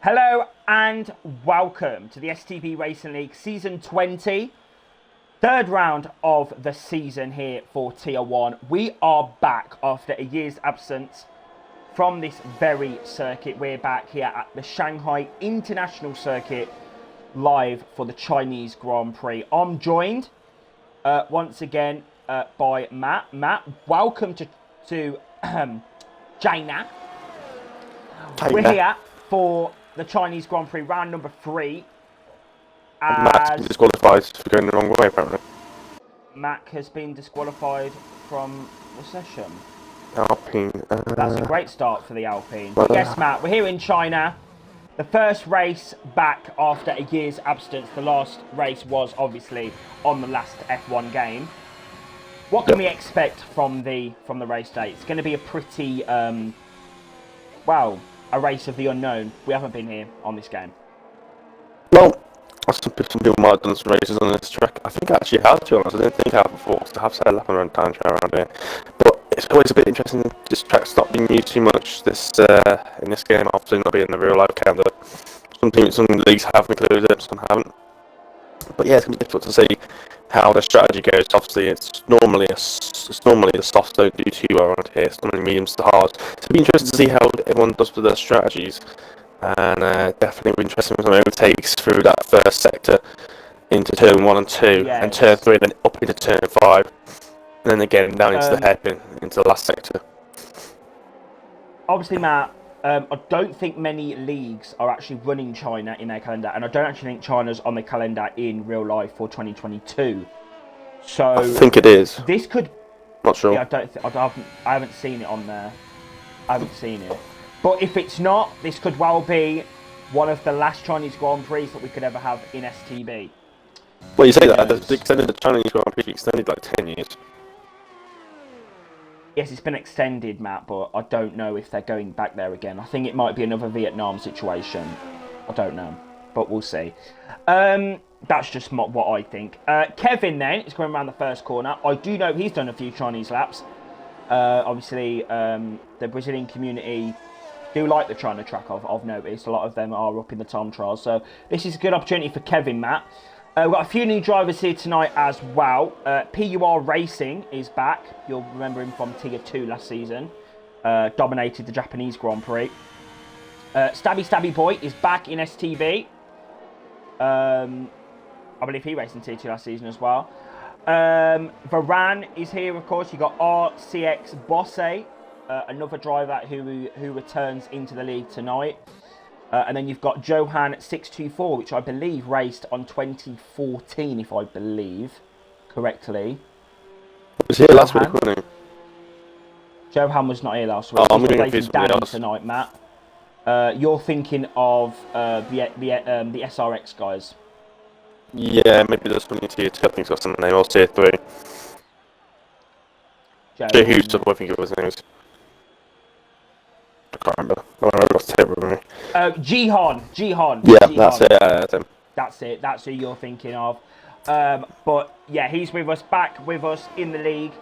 Hello and welcome to the STB Racing League Season 20. Third round of the season here for Tier 1. We are back after a year's absence from this very circuit. We're back here at the Shanghai International Circuit live for the Chinese Grand Prix. I'm joined once again by Matt. Matt, welcome to China. We're here for the Chinese Grand Prix round number 3. Matt's been disqualified for going the wrong way, apparently. Matt has been disqualified from the session. Alpine. That's a great start for the Alpine. But yes, Matt, we're here in China. The first race back after a year's absence. The last race was obviously on the last F1 game. What can we expect from the race day? It's going to be a pretty, a race of the unknown. We haven't been here on this game. Well, some people might have done some races on this track. I think I actually have, to be honest. I didn't think I have before, because I have set a lap around time trial around here. But it's always a bit interesting. This track's not being used too much in this game, obviously not being in the real life calendar. Some leagues have included it, some haven't. But yeah, it's going to be difficult to see how the strategy goes. Obviously, it's normally the softs don't do too well around here. It's normally mediums to hards. So it'll be interesting to see how everyone does with their strategies. And definitely be interesting with some overtakes through that first sector into turn 1 and 2, and turn 3, then up into turn 5, and then again down into the hairpin, into the last sector. Obviously, Matt, I don't think many leagues are actually running China in their calendar, and I don't actually think China's on the calendar in real life for 2022. So I think it is. This could. Not sure. Yeah, I haven't seen it on there. I haven't seen it. But if it's not, this could well be one of the last Chinese Grand Prix that we could ever have in STB. Well, you say that. The Chinese Grand Prix extended like 10 years. Yes, it's been extended, Matt, but I don't know if they're going back there again. I think it might be another Vietnam situation. I don't know, but we'll see. That's just what I think. Kevin, then, is going around the first corner. I do know he's done a few Chinese laps. Obviously, the Brazilian community do like the China track, I've noticed. A lot of them are up in the time trials. So this is a good opportunity for Kevin, Matt. We've got a few new drivers here tonight as well. PUR Racing is back. You'll remember him from Tier 2 last season. Dominated the Japanese Grand Prix. Stabby Boy is back in STB. I believe he raced in Tier 2 last season as well. Varane is here, of course. You've got RCX Bosse, another driver who returns into the league tonight. And then you've got Johan624, which I believe raced on 2014, if I believe correctly. Was he here last week, wasn't he? Johan was not here last week. I'm He's going to Danny tonight, Matt. You're thinking of the SRX guys. Yeah, maybe there's something Tier 2, I think so, some name, or Tier 3. Jay Hughes, I think it was his name. I can't remember. I got the tape with me. Jihan. Yeah, Jihan. That's it. That's him. That's it. That's who you're thinking of. But yeah, he's with us, back with us in the league.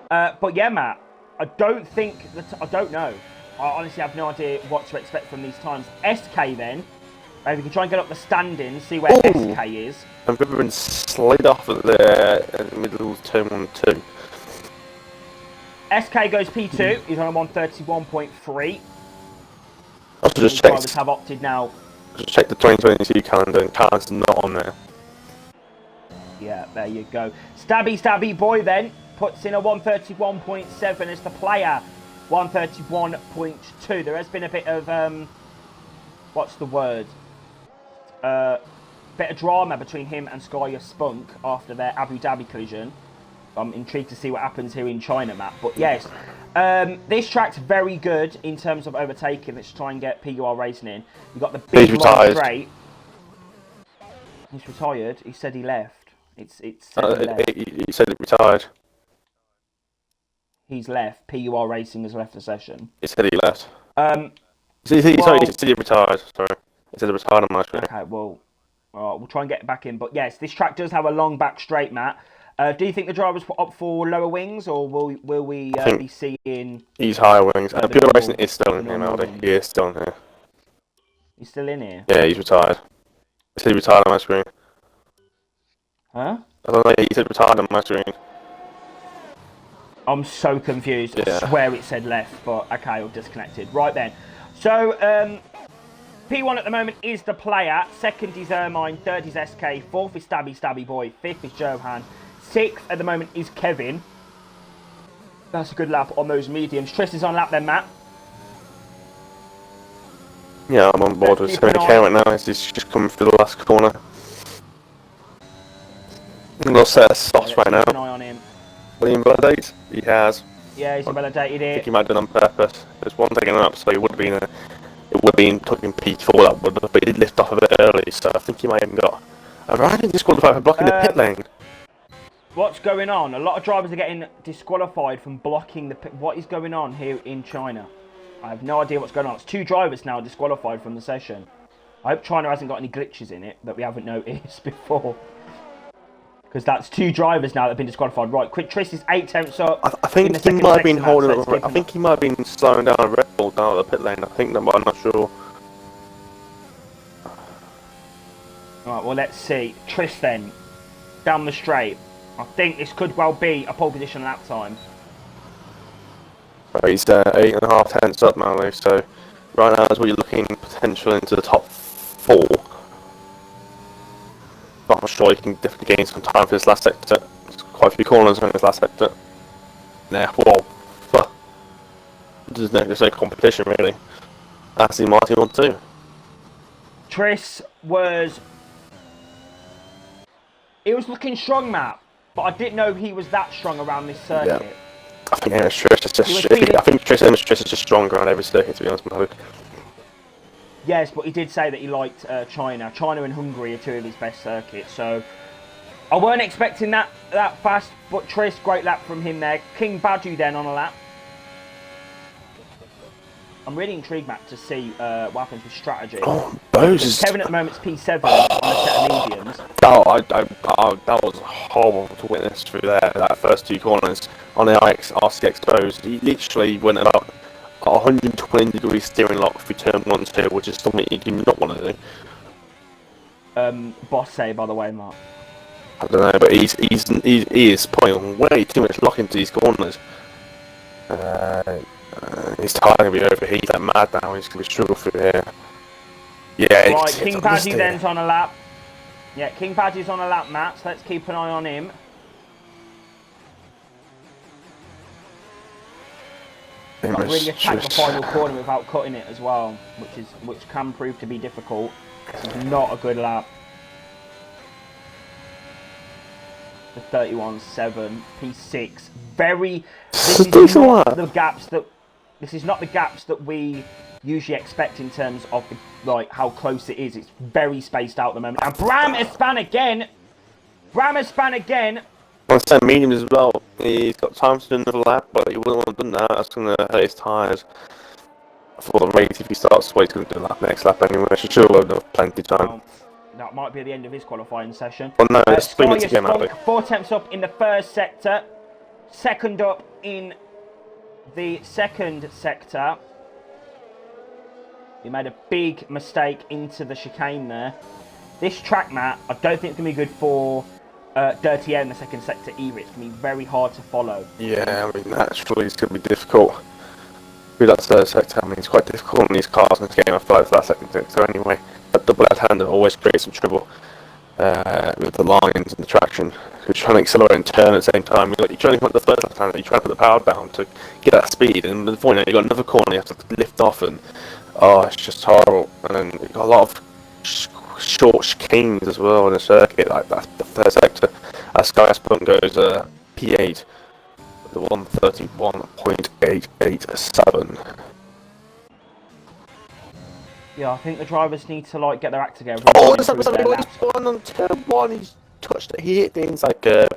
But yeah, Matt, I don't know. I honestly have no idea what to expect from these times. SK then. Maybe we can try and get up the standings, see where SK is. I've been slid off at the middle of turn 1 and 2. SK goes P2. He's on a 131.3. I also just checked. Drivers have opted now. Just checked the 2022 calendar, and Carl's not on there. Yeah, there you go. Stabby Boy then puts in a 131.7 as the player. 131.2. There has been a bit of what's the word? Bit of drama between him and Skyer Spunk after their Abu Dhabi collision. I'm intrigued to see what happens here in China, Matt. But yes, this track's very good in terms of overtaking. Let's try and get PUR Racing in. You've got the big long straight. He's retired. He said he left. He said he retired. He's left. PUR Racing has left the session. He said he left. He said he retired. Sorry. He said he retired on my screen. Okay, well, we'll try and get back in. But yes, this track does have a long back straight, Matt. Do you think the drivers put up for lower wings, or will we be seeing? He's higher wings. PUR Racing is still in here, Melody. He is still in here. He's still in here. Yeah, he's retired. He said he retired on my screen. Huh? I don't know, he said retired on my screen. I'm so confused. Yeah. I swear it said left, but okay, I've disconnected. Right then. So, P1 at the moment is the player. Second is Ermine. Third is SK. Fourth is Stabby Boy. Fifth is Johan. Sixth at the moment is Kevin. That's a good lap on those mediums. Tris is on lap then, Matt. Yeah, I'm on board with 70k right now. He's just coming through the last corner. I'm going to set a sauce right now. Keep an eye on him. Will he invalidate? He has. Yeah, he's invalidated I it. think he might have done on purpose. There's one taking up, so it would have been tucking P4 that would have, but he did lift off a bit early, so I think he might have got a riding disqualified for blocking the pit lane. What's going on? A lot of drivers are getting disqualified from blocking the pit. What is going on here in China? I have no idea what's going on. It's 2 drivers now disqualified from the session. I hope China hasn't got any glitches in it that we haven't noticed before. Because that's 2 drivers now that have been disqualified. Right, Quick Tris is 8 tenths up. I think he might have been holding up. I think he might have been slowing down a Red Bull down at the pit lane. I think that, but I'm not sure. Right, well, let's see. Tris then, down the straight. I think this could well be a pole position lap time. Right, he's 8.5 tenths up now, though, so right now is where you're looking potential into the top 4. But I'm sure you can definitely gain some time for this last sector. There's quite a few corners in this last sector. Nah, whoa. There's no competition, really. Aston Martin 1-2. Tris was... He was looking strong, Matt. But I didn't know he was that strong around this circuit. Yeah. I think Tris is just stronger on every circuit, to be honest with you. Yes, but he did say that he liked China. China and Hungary are 2 of his best circuits, so I weren't expecting that fast. But Tris, great lap from him there. King Badu then on a lap. I'm really intrigued, Matt, to see what happens with strategy. Oh, Bose is... Kevin at the moment is P7 on a set of mediums. That was horrible to witness through there. That first 2 corners on the RCX Bose. He literally went about 120 degrees steering lock through turn 1 2, which is something you do not want to do. Boss say, by the way, Mark. I don't know, but he is putting way too much lock into these corners. His tyre going to be overheated like mad now. He's going to struggle through here. Yeah, right, King Paddy then's on a lap. Yeah, King Paddy's on a lap, Matt. So let's keep an eye on him. Really attack the final corner without cutting it as well, which can prove to be difficult. This is not a good lap. The 31.7 P6. This is not the gaps that we usually expect in terms of how close it is. It's very spaced out at the moment. And Bram has spun again. On the same medium as well. He's got time to do another lap, but he wouldn't want to do that. That's going to hurt his tyres for the race if he starts. Well, he's going to do that next lap anyway. So sure, we'll have plenty of time. That might be the end of his qualifying session. Well, no, it's 3 minutes again, Andy. 4 tenths up in the first sector. Second up in the second sector. He made a big mistake into the chicane there. This track, Matt, I don't think it's going to be good for Dirty Air in the second sector either. It's going to be very hard to follow. Yeah, I mean, naturally it's going to be difficult. With that third sector, I mean, it's quite difficult in these cars in this game. I feel like for that second sector anyway. That double left-hander always creates some trouble with the lines and the traction. You're trying to accelerate and turn at the same time. You're trying to put the first left-hander, you're trying to put the power down to get that speed, and before you know, you've got another corner you have to lift off, and it's just horrible. And then you've got a lot of short chicanes as well in the circuit, like that, the third sector. Sky Spun goes P8 with 131.887. Yeah, I think the drivers need to get their act together. He's one on turn 1. He's touched it. He hit things like and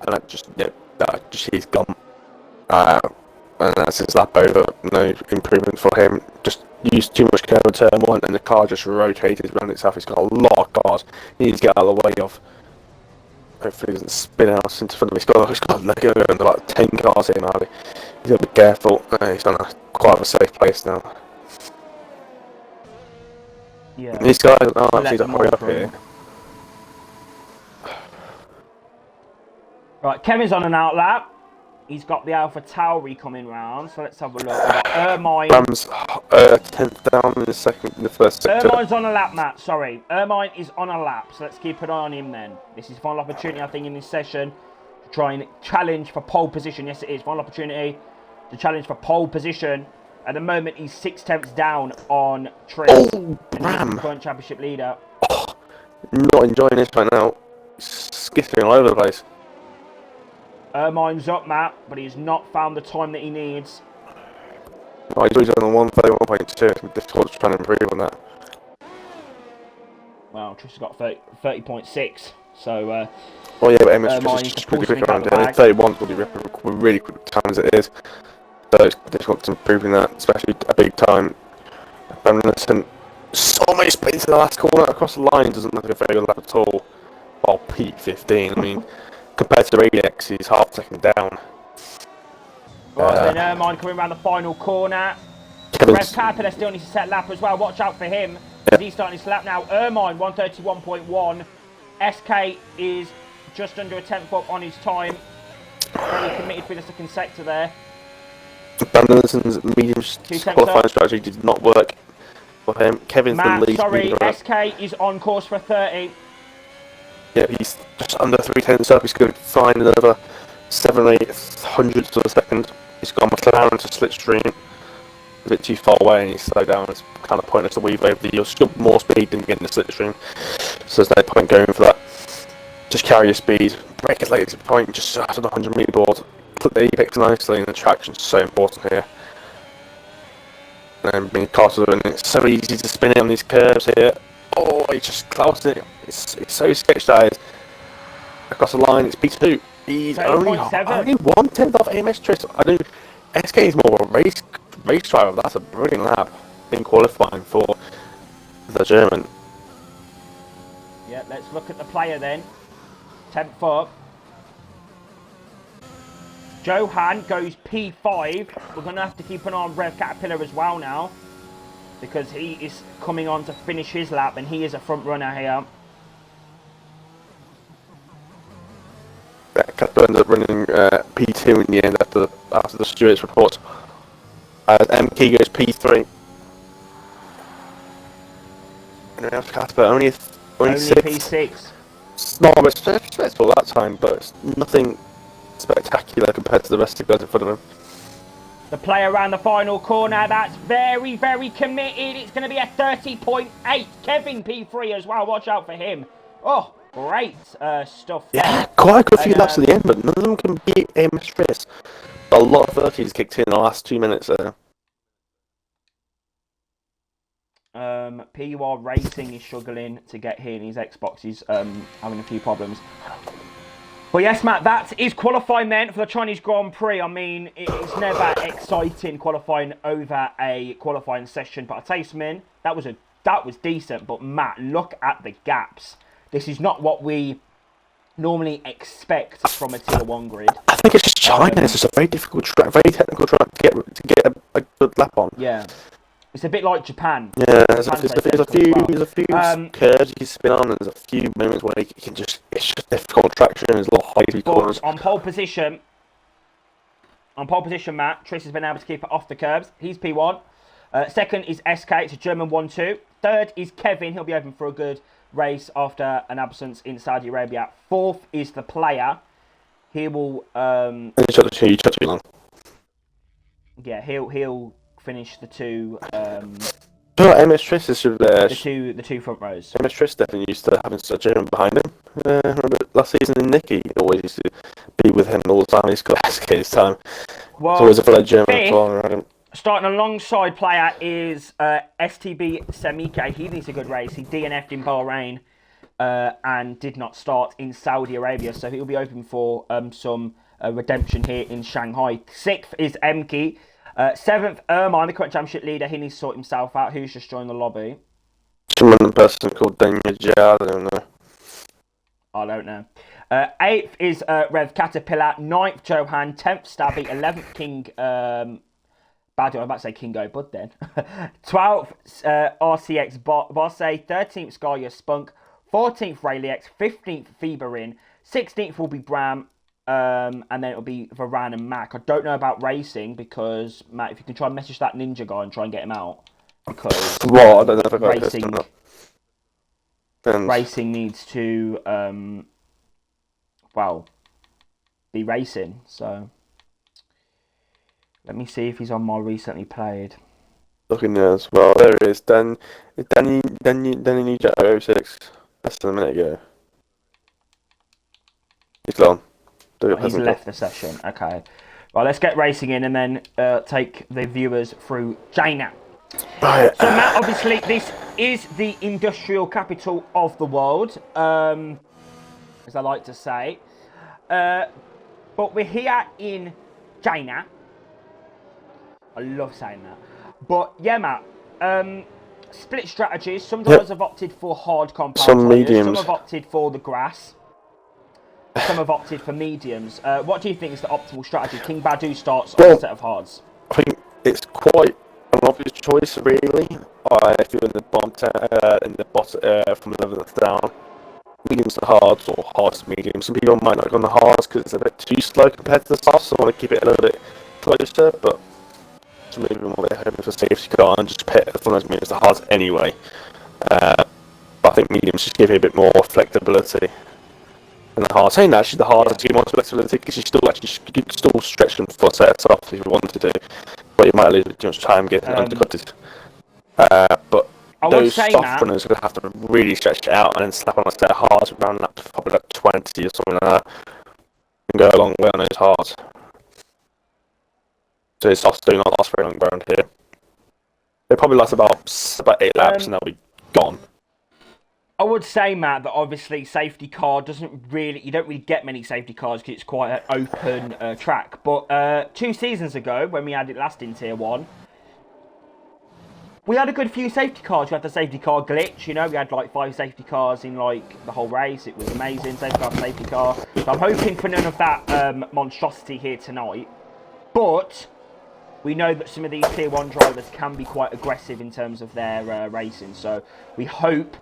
that just he's gone. And that's his lap over. No improvement for him. Just used too much curve on turn 1, and the car just rotated around itself. He's got a lot of cars. He needs to get out of the way of. Hopefully, he doesn't spin out into front of him. He's got a Lego and about 10 cars here now. He's got to be careful. He's on quite a safe place now. Yeah. These guys are Let actually to them hurry all up through. here. Right, Kevin's on an outlap. He's got the Alpha Tauri coming round, so let's have a look. We've got Ermine. Rams 10th down in the first sector. Ermine's on a lap, Matt. Sorry. Ermine is on a lap, so let's keep an eye on him then. This is final opportunity, I think, in this session to try and challenge for pole position. Yes, it is. Final opportunity to challenge for pole position. At the moment, he's 6/10 down on Tris. Oh, Ram! The current championship leader. Oh, not enjoying this right now. Skipping all over the place. Ermine's up, Matt, but he's not found the time that he needs. Oh, he's always on 131.2. It's difficult to try and improve on that. Well, Tris has got 30.6, so... Oh yeah, but MS Ermine is just pretty quick pulls around it back. here. 31's will be really quick time as it is. So it's difficult to improve in that, especially a big time. Reminiscent. So many speed to the last corner across the line doesn't look like a very good lap at all. Well, P15, I mean, compared to the Radix, he's half a second down. Right, then Ermine coming around the final corner. Rev Caterpillar still needs to set lap as well. Watch out for him. Yeah. He's starting his lap now. Ermine 131.1. SK is just under a 10th up on his time. Very committed for the second sector there. Vanderson's medium qualifying strategy did not work for him. Kevin's Matt, the lead. sorry, SK is on course for 30. Yeah, he's just under 3 tenths up. He's going to find another 7/8 hundredths of a second. He's got McLaren to slipstream. A bit too far away and he's slowed down. It's kind of pointless to weave over the. You'll still more speed than getting the slipstream. So there's no point going for that. Just carry your speed. Brake as late as you point. Just after the 100-meter board. Put the apex nicely, and the traction's so important here. And then being caught up, and it's so easy to spin it on these curves here. Oh, he just clouds it. It's so sketched out. Across the line, it's P2. He's only 1/10 off AMS Tris. I do. SK is more of a race driver. That's a brilliant lap in qualifying for the German. Yeah, let's look at the player then. 10th up. Johan goes P5. We're going to have to keep an eye on Rev Caterpillar as well now, because he is coming on to finish his lap and he is a front runner here. Caterpillar ended up running P2 in the end after the stewards report. MK goes P3. And now Caterpillar only P6. It's not respectable that time, but it's nothing spectacular compared to the rest of the guys in front of him. The player around the final corner, that's very, very committed. It's going to be a 30.8. Kevin P3 as well. Watch out for him. Oh, great stuff. Yeah, quite a good few laps at the end, but none of them can beat AMS Tris. A lot of 30s kicked in the last 2 minutes there. PUR Racing is struggling to get here in his Xbox. He's having a few problems. But yes, Matt, that is qualifying then for the Chinese Grand Prix. I mean, it's never exciting qualifying over a qualifying session. But I tell you something, that was decent. But Matt, look at the gaps. This is not what we normally expect from a Tier 1 grid. I think it's just China. It's just a very difficult track, very technical track to get a good lap on. Yeah. It's a bit like Japan. Yeah, there's a few curves you can spin on, and there's a few moments where you can just, it's just difficult traction, there's a lot of high corners. On pole position, Matt, Tris has been able to keep it off the curbs. He's P1. Second is SK, it's a German 1-2. Third is Kevin, he'll be open for a good race after an absence in Saudi Arabia. Fourth is the player. He will... you took too long. Yeah, he'll finish the two... MS Tris is the two front rows. MS Tris definitely used to having a German behind him. Remember last season in Nicky, always used to be with him all the time. He's got SK this time. Well, it's always a fellow German as well around him. Starting alongside player is STB Semike. He needs a good race. He DNF'd in Bahrain and did not start in Saudi Arabia, so he'll be open for some redemption here in Shanghai. Sixth is Emke. Seventh, Ermine, the current championship leader. He needs to sort himself out. Who's just joined the lobby? Some random person called Daniel Jad, I don't know. Eighth is Rev Caterpillar. Ninth, Johan. 10th, Stabby. 11th, King Badu, I'm about to say Kingo Bud then. 12th, RCX Bosse. 13th, Skaya Spunk. 14th, Raylix. 15th, Feberin. 16th will be Bram. And then it'll be Varane and Mac. I don't know about racing because, Matt, if you can try and message that ninja guy and try and get him out. Because I don't know if I got racing needs to, be racing. So, let me see if he's on my recently played. Looking there as well. There it is. Danny Ninja 06. Less than a minute ago. He's gone. He's left the session. Okay. Well, let's get racing in and then take the viewers through China. Right. So, Matt, obviously, this is the industrial capital of the world, as I like to say. But we're here in China. I love saying that. But, yeah, Matt, split strategies. Some drivers have opted for hard compound Some tyres. mediums. Some have opted for the grass. Some have opted for mediums. What do you think is the optimal strategy? King Badu starts on a set of hards. I think it's quite an obvious choice, really. If you're in the bottom, from 11th down, mediums to hards or hards to mediums. Some people might not go on the hards because it's a bit too slow compared to the softs, so I want to keep it a little bit closer. But some people might be hoping for safety car and just pit as long as mediums to hards anyway. But I think mediums just give you a bit more flexibility. And the hard, saying that, actually, the harder give you more flexibility because you could still stretch them for sets off if you wanted to, but you might lose too much time getting undercutted. But those soft runners are going to have to really stretch it out and then slap on a set of hards around that probably like 20 or something like that, and go a long way on those hards. So his softs do not last very long around here. They probably last about 8 laps and they'll be gone. I would say, Matt, that obviously safety car you don't really get many safety cars because it's quite an open track. But 2 seasons ago, when we had it last in Tier 1, we had a good few safety cars. We had the safety car glitch, we had like 5 safety cars in like the whole race. It was amazing, safety car. So I'm hoping for none of that monstrosity here tonight. But we know that some of these Tier 1 drivers can be quite aggressive in terms of their racing. So we hope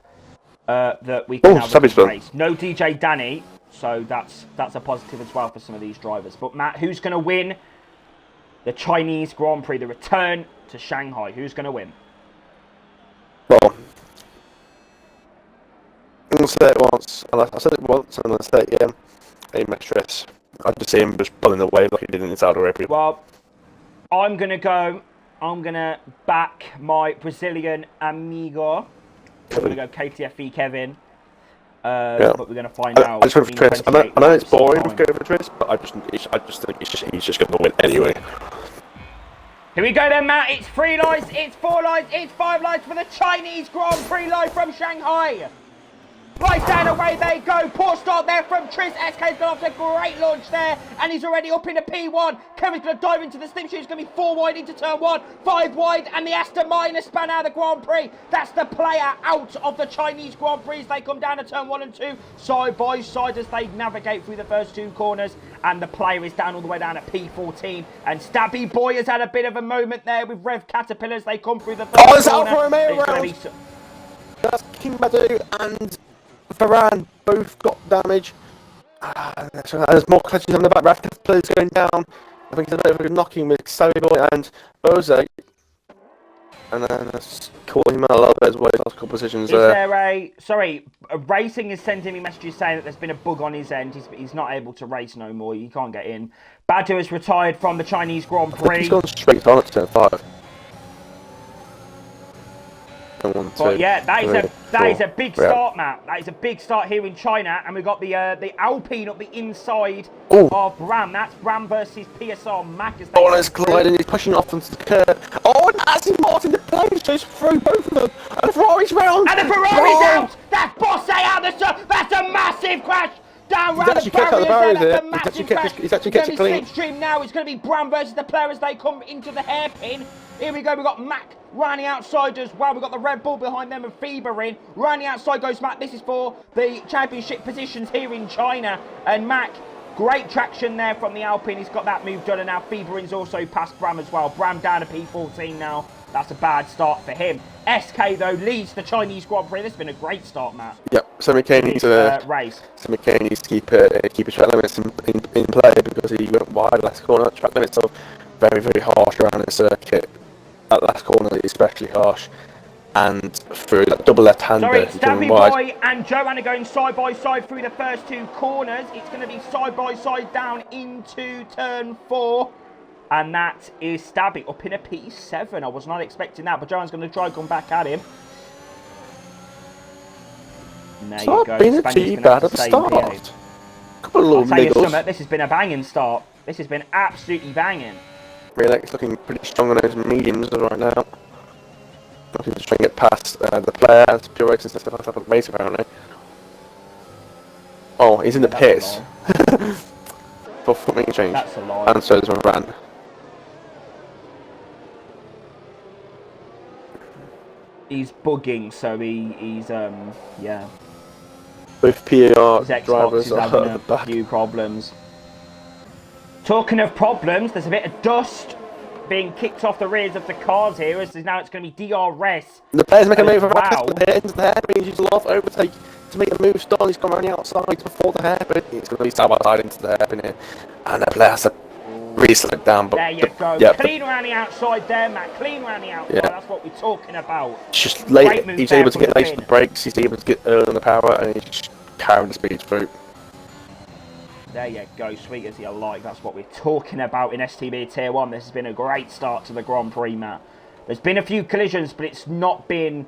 that we can have a good race. No DJ Danny, so that's a positive as well for some of these drivers. But Matt, who's going to win the Chinese Grand Prix, the return to Shanghai? Who's going to win? Well, I'm going to say it once, and I said it once, and I'm going to say it again. Aim stress. I just see him just pulling away like he did in Saudi Arabia. Well, I'm going to back my Brazilian amigo. We're going to go KTFE Kevin. But we're going to find out. I know it's boring with going for Tris, but I just think he's just going to win anyway. Here we go then, Matt. It's 3 lights, it's 4 lights, it's 5 lights for the Chinese Grand Prix live from Shanghai. Right down away they go. Poor start there from Tris. SK's gone off to a great launch there. And he's already up into P1. Kevin's going to dive into the slipstream. It's going to be 4 wide into turn 1. 5 wide. And the Aston Martin has spun out of the Grand Prix. That's the player out of the Chinese Grand Prix. They come down to turn 1 and 2. Side by side as they navigate through the first 2 corners. And the player is down all the way down at P14. And Stabby Boy has had a bit of a moment there with Rev Caterpillars. They come through the first corner. Alfa Romeo That's King Badu and Varane both got damage. There's more clutches on the back. Rafter players going down. I think it's a bit of a knocking with Savvy Boy and Bose. And then let's call him out a little bit as well. Last couple positions there. Racing is sending me messages saying that there's been a bug on his end. He's not able to race no more. He can't get in. Badu has retired from the Chinese Grand Prix. He's gone straight on at turn 5. But yeah, that is a big start, Matt. That is a big start here in China, and we've got the Alpine up the inside of Bram. That's Bram versus PSR Mac. There's Clyde, and he's pushing off onto the curb. And Aston Martin, the planes just through both of them, and the Ferrari's round. And the Ferrari's out. That's Bosse out the sun. That's a massive crash. Down round the barriers there, that's a massive crash. He's actually kept it clean. Slipstream now, it's going to be Bram versus the player as they come into the hairpin. Here we go, we've got Mac running outside as well. We've got the Red Bull behind them and Feber in. Running outside goes Mac. This is for the championship positions here in China. And Mac Great traction there from the Alpine. He's got that move done, and now Fiebering's also past Bram as well. Bram down to P14 now. That's a bad start for him. SK, though, leads the Chinese Grand Prix. This has been a great start, Matt. Yep, so McKay needs to race. So McKay needs to keep track limits in play because he went wide last corner. Track limits are very, very harsh around the circuit. That last corner is especially harsh. And through that double left-hander, Sorry, Stabby Boy and Joanne are going side by side through the first two corners. It's going to be side by side down into turn 4. And that is Stabby up in a P7. I was not expecting that, but Joanne's going to try and come back at him. And there you go. Been too bad at the start. Couple of little niggles. This has been a banging start. This has been absolutely banging. Relax looking pretty strong on those mediums right now. Looking to try and get past the player as pure racing stuff like that race apparently. Oh, he's in the pits. For foot change. That's a lie. And so is Moran. He's bugging, so he's yeah. Both PAR His Xbox drivers is are having at the back. a few problems. Talking of problems, there's a bit of dust being kicked off the rears of the cars here, as now it's going to be DRS. The player's making a move around wow. the hair into the hairpin. He's using a lot of overtake to make the move stall. He's gone around the outside before the hairpin. He's going to be side by side into the hairpin here. And the player has to really slow it down. But there you go. Yeah, clean around the outside there, Matt. Clean around the outside. Yeah. That's what we're talking about. It's just late. He's able to get late the brakes. He's able to get early on the power. And he's just carrying the speed through. There you go, sweet as you like. That's what we're talking about in STB Tier 1. This has been a great start to the Grand Prix, Matt. There's been a few collisions, but it's not been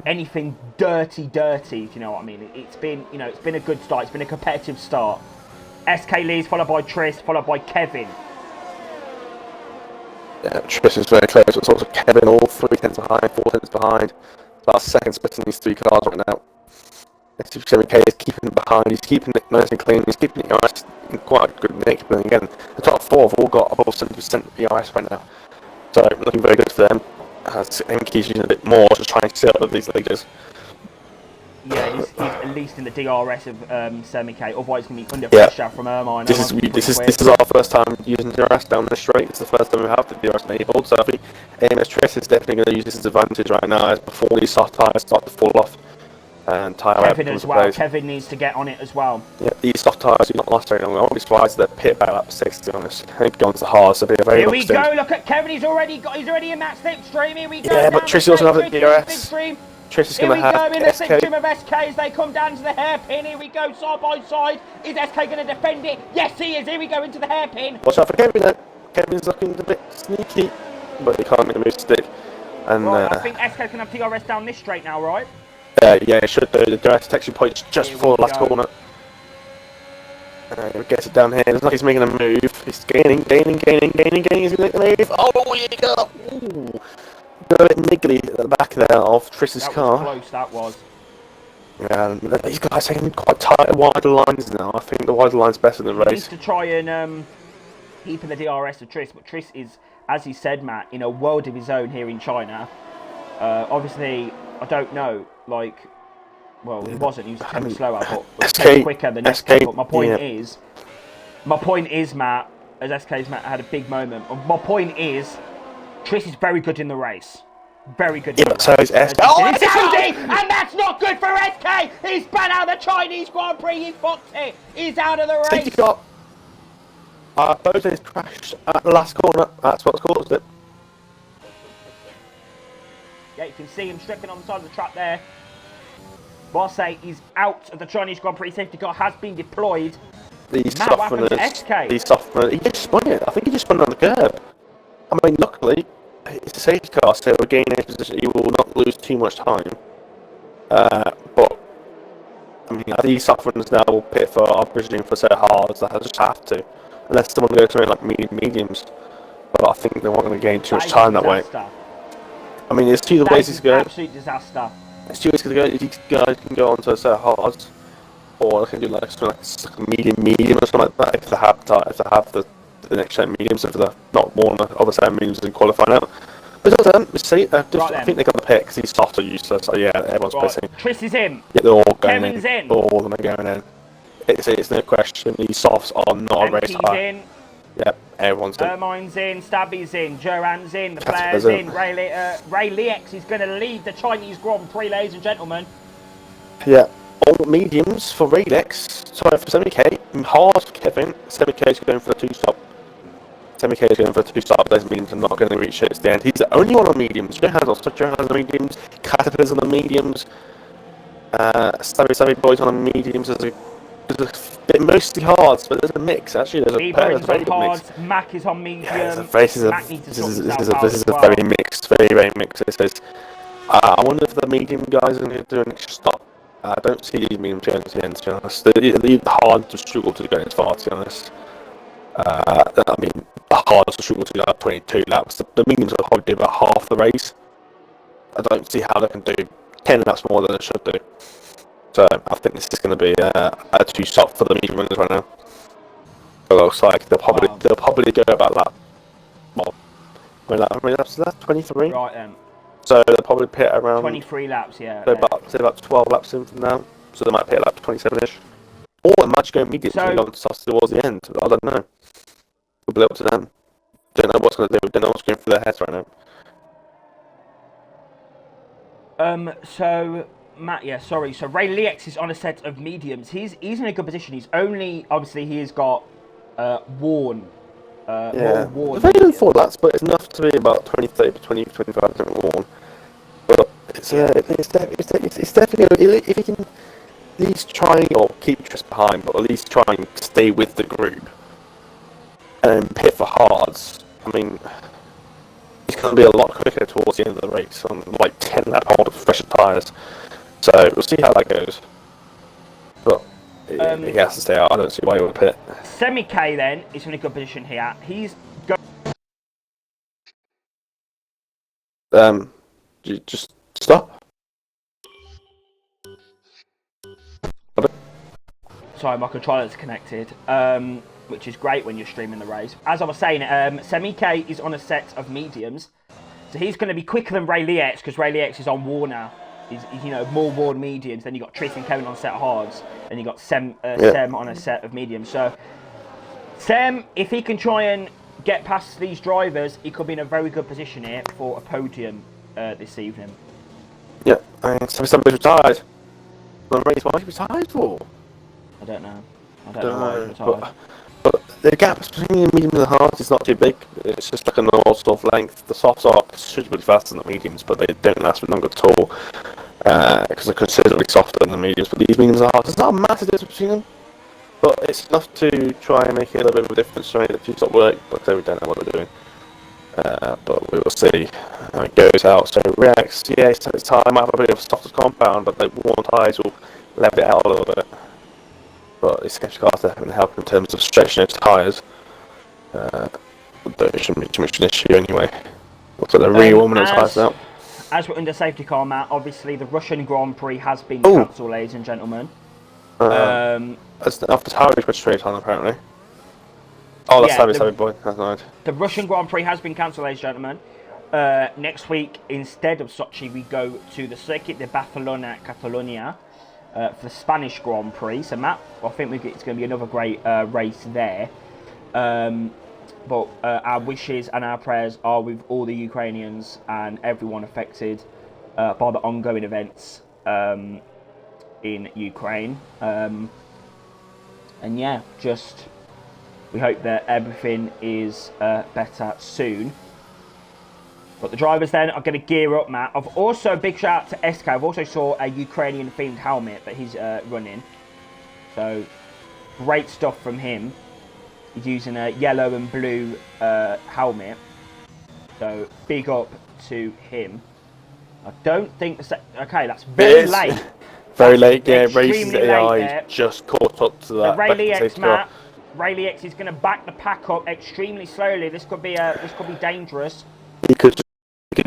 anything dirty, if you know what I mean. It's been, it's been a good start. It's been a competitive start. SK leads, followed by Tris, followed by Kevin. Yeah, Tris is very close. It's also Kevin, all 3 tenths behind, 4 tenths behind. About second split in these 3 cars right now. STB is keeping it behind, he's keeping it nice and clean, he's keeping it ERS in quite a good nick, but again, the top 4 have all got above 70% ERS right now. So, looking very good for them. MK's using a bit more to try and set up these leaders. Yeah, he's at least in the DRS of Semi-K, otherwise he's going to be under pressure from Ermine. This is our first time using DRS down the straight. It's the first time we have the DRS enabled, so I think AMS Tris is definitely going to use this as advantage right now, as before these soft tyres start to fall off. And Kevin as well. Kevin needs to get on it as well. Yeah, these soft tyres do not last very long. I won't be surprised if they're pit about lap 6, to be honest. I think going to hard, so it'll be a very Here we go. Look at Kevin. He's already in that slipstream. Here we go. Yeah, but Tris also has the DRS. Tris is going to have Here we go in the SK. slipstream of SK as they come down to the hairpin. Here we go, side by side. Is SK going to defend it? Yes, he is. Here we go into the hairpin. Watch out for Kevin though. Kevin's looking a bit sneaky, but he can't make the move stick. And right, I think SK can have DRS down this straight now, right? Yeah, it should do. The direct detection point's just before the last corner. He gets it down here. It's like he's making a move. He's gaining. He's going to make the move. Oh, here you go. Ooh. A bit niggly at the back there of Tris's car. That was close, that was. Yeah, and these guys are taking quite tight, wider lines now. I think the wider line's better than the race. He needs to try and keep in the DRS of Tris, but Tris is, as he said, Matt, in a world of his own here in China. Obviously, I don't know, well, he wasn't, he was kind of slower, but SK, quicker than SK. But my point is, Matt, as SK's Matt had a big moment. My point is, Tris is very good in the race. Very good. Yeah, so is SK. Oh, it's Audi! And that's not good for SK! He's banned out of the Chinese Grand Prix, he's boxed it! He's out of the race! Safety car. Bozo's crashed at the last corner. That's what's caused it. Yeah, you can see him stripping on the side of the track there. Bosse is out of the Chinese Grand Prix. Safety car has been deployed. These softeners. He just spun it. I think he just spun it on the curb. I mean, luckily, it's a safety car, so we're gaining his position. He will not lose too much time. But, I mean, these softeners now will pit for, I'm presuming, for set hards. That just have to. Unless someone goes something like mediums. But I think they weren't going to gain too much time that way. I mean, there's 2 ways to go. Absolute disaster. There's 2 ways to go. You guys can go onto a set of hards, or they can do like something like medium or something like that if they have the next set of mediums, if they're not more than the other set of mediums in qualifying out. But it's them. I think they got the pick because these softs are useless. So yeah, everyone's pissing. Tris is in. Yeah, they're all going Kevin's in. All of them are going in. It's no question. These softs are not a race MP's high. in. Yep, everyone's in. Ermine's in, Stabby's in, Joanne's in, the Casper's player's in. in. Ray Liex is going to lead the Chinese Grand Prix, ladies and gentlemen. Yeah, all mediums for Radex. Sorry, for Semi-K. Hard for Kevin. Semi-K is going for the 2-stop. Semi-K is going for the 2-stop. Those mediums are not going to reach it at the end. He's the only one on mediums. Johan's on the mediums. Caterpillar's on the mediums. Savvy Boys on the mediums. There's a bit mostly hards, but there's a mix. Actually, there's a pair of on hards. Mac is on medium. Yeah, this is a well. very mixed, very mixed. This is. I wonder if the medium guys are going to do an extra stop. I don't see these medium going to the end, to be honest. They're hard to struggle to go as far, to be honest. I mean, hard to struggle to go 22 laps. The mediums will probably do about half the race. I don't see how they can do 10 laps more than they should do. So I think this is going to be a 2-stop for the medium runners right now. It looks like they'll probably go about that. Well, how many laps is that? 23. Right then. So they'll probably pit around 23 laps, yeah. So about 12 laps in from now. So they might pit like 27ish. Or they might go medium towards the end. I don't know. We'll be up to them. Don't know what's going to do. Don't know what's going through their heads right now. So Matt, yeah, sorry. So Ray Liex is on a set of mediums. He's in a good position. He's only obviously he's got worn. Yeah, very good 4 laps, but it's enough to be about 20, 30, 20, 25% worn. But it's definitely, if he can at least try or keep Trist behind, but at least try and stay with the group and pit for hards. I mean, he's going to be a lot quicker towards the end of the race on like 10 lap hold of fresher tyres. So we'll see how that goes. But he has to stay out. I don't see why he would pit. Semi-K then is in a good position here. He's just stop. Sorry, my controller's connected, which is great when you're streaming the race. As I was saying, Semi-K is on a set of mediums, so he's going to be quicker than Ray Liex because Ray Liex is on war now. He's more worn mediums. Then you got Tris and Kevin on a set of hards, and you got Sem on a set of mediums. So Sem, if he can try and get past these drivers, he could be in a very good position here for a podium this evening. Yeah, and somebody's retired. Why is he retired for? I don't know why he's retired. But the gap between the medium and the hards is not too big. It's just like a normal sort of length. The softs are considerably faster than the mediums, but they don't last for long at all because they're considerably softer than the mediums. But these mediums are hard. There's not a massive difference between them, but it's enough to try and make it a little bit of a difference to make the 2-stop work. But we don't know what they're doing. But we will see how it goes out. So Reacts, yeah, it's time. Might have a bit of a softer compound, but the worn tyres will level it out a little bit. But it's sketchy cars that can help in terms of stretching those tyres. But it shouldn't be too much an issue anyway. Looks like they're re-warming those tyres out. As we're under safety car, Matt, obviously the Russian Grand Prix has been cancelled, ladies and gentlemen. That's after tyre is straight on, apparently. Oh, that's Savvy Boy. That's nice. The Russian Grand Prix has been cancelled, ladies and gentlemen. Next week, instead of Sochi, we go to the Circuit de Barcelona, Catalonia. For the Spanish Grand Prix. So Matt, I think it's going to be another great race there. But our wishes and our prayers are with all the Ukrainians and everyone affected by the ongoing events in Ukraine. And yeah, just we hope that everything is better soon. But the drivers then are going to gear up, Matt. I've also, big shout out to SK. I've also saw a Ukrainian themed helmet that he's running. So, great stuff from him. He's using a yellow and blue helmet. So, big up to him. I don't think... Okay, that's very late. Very late, yeah. Races AI just caught up to that. Ray Liex, Matt. Ray Liex is going to back the pack up extremely slowly. This could be dangerous. He could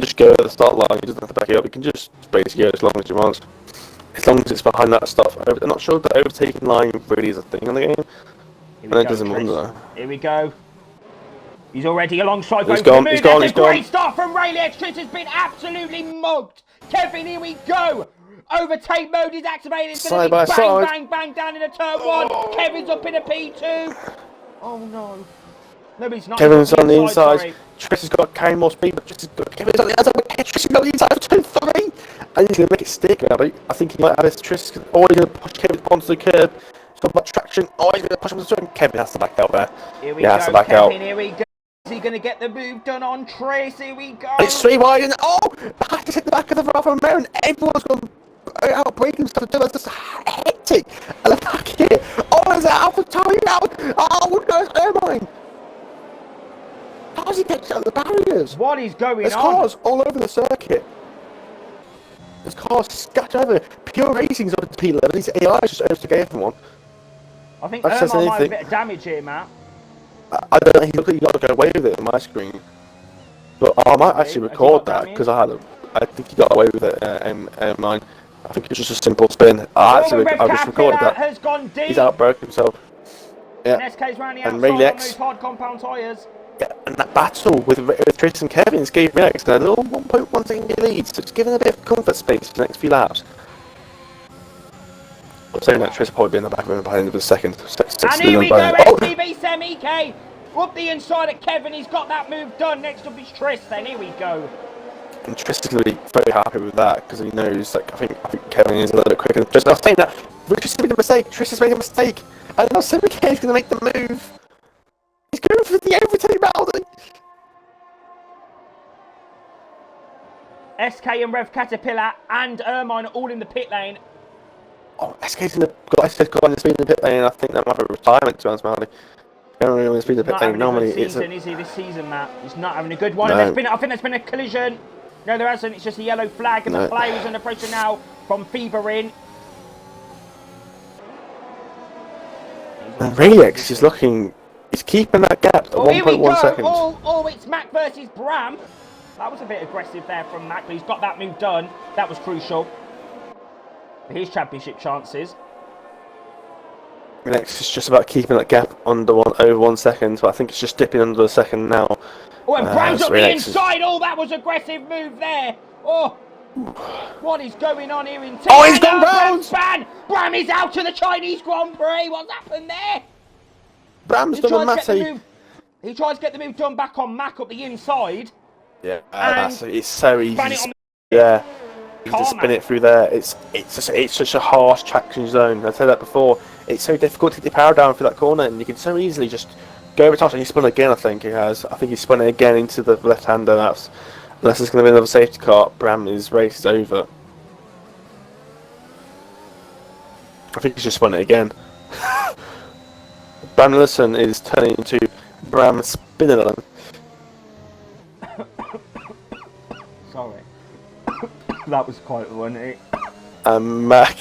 just go at the start line. He doesn't have to back it up. He can just basically go as long as he wants. As long as it's behind that stuff. I'm not sure that overtaking line really is a thing on the game. And it doesn't wonder. Here we go. He's already alongside. He's gone. Great start from Ray Liex. Tris has been absolutely mugged. Kevin, here we go. Overtake mode is activated. It's Side going to by be bang, side. bang, bang down in a turn 1. Kevin's up in a P2. Oh, no. No, he's not. Kevin's on the inside. Sorry. Triss has got carrying more speed, but Kevin's on the outside. Triss has got the inside of turn 3. And he's going to make it stick now. I think he might have his Triss. Or he's going to push Kevin onto the curb. He's got about traction. Oh, he's going to push him to the turn. Kevin has to back out there. Here we go, has to back Kevin. out. Here we go. Is he going to get the move done on Triss? Here we go. And it's 3 wide. And I had to hit the back of the Alfa Romeo. And everyone's going to outbreak himself. It's just hectic. And the back here. Oh, there's an Alfa Tauri out. Oh, no, it's Irvine. How does he get out of the barriers? What is going on? There's cars all over the circuit. There's cars scattered over. Pure Racing's up at P11. These AI just overtook everyone. I think That says Irma might have a anything. bit of damage here, Matt. I don't know. He looked like he got to go away with it on my screen. But I might actually Has he record got that because I think he got away with it in mine. I think it was just a simple spin. I just recorded that. Has gone deep. He's outbroke himself. Yeah. And SK's round the And outside Ray on Lex. those hard compound tyres. Yeah, and that battle with Triss and Kevin gave Relax a little 1.1 second lead, so it's giving a bit of comfort space for the next few laps. I'm saying that Triss will probably be in the back of him by the end of the second. And here we go, STB Semi-K. Up the inside of Kevin, he's got that move done. Next up is Triss then, here we go. And Triss is going to be very happy with that, because he knows, like, I think Kevin is a little bit quicker than Triss. I was saying that, Triss has made a mistake, Triss has made a mistake, and now Semi-K is going to make the move. He's going for the overtake battle. SK and Rev Caterpillar and Ermine are all in the pit lane. Oh, SK's in the speed in the pit lane. I think that might be a retirement, to be honest, Marty. Don't really want to speed in the pit lane. Normally, it's not is he this season, Matt? He's not having a good one. No. And I think there's been a collision. No, there hasn't. It's just a yellow flag, and the player's under pressure now from Feverin. And Raylex is looking. He's keeping that gap at 1.1 seconds. Oh, it's Mac versus Bram. That was a bit aggressive there from Mac, but he's got that move done. That was crucial for his championship chances. Raylex is just about keeping that gap over 1 second, but I think it's just dipping under a second now. Oh, and Bram's up the inside. Oh, that was aggressive move there. Oh, what is going on here in team? Oh, he's gone round! Bram is out of the Chinese Grand Prix. What's happened there? Bram's done a Matty. He tries to get the move done back on Mac up the inside. Yeah, it's so easy. He just spin it through there. It's such a harsh traction zone. I said that before. It's so difficult to get the power down through that corner, and you can so easily just go over top. And he spun again. I think he has. I think he spun it again into the left-hander. That's unless there's going to be another safety car. Bram's race is over. I think he's just spun it again. Bram Lillison is turning into Bram Spinnerland. Sorry. That was quite one. And Mac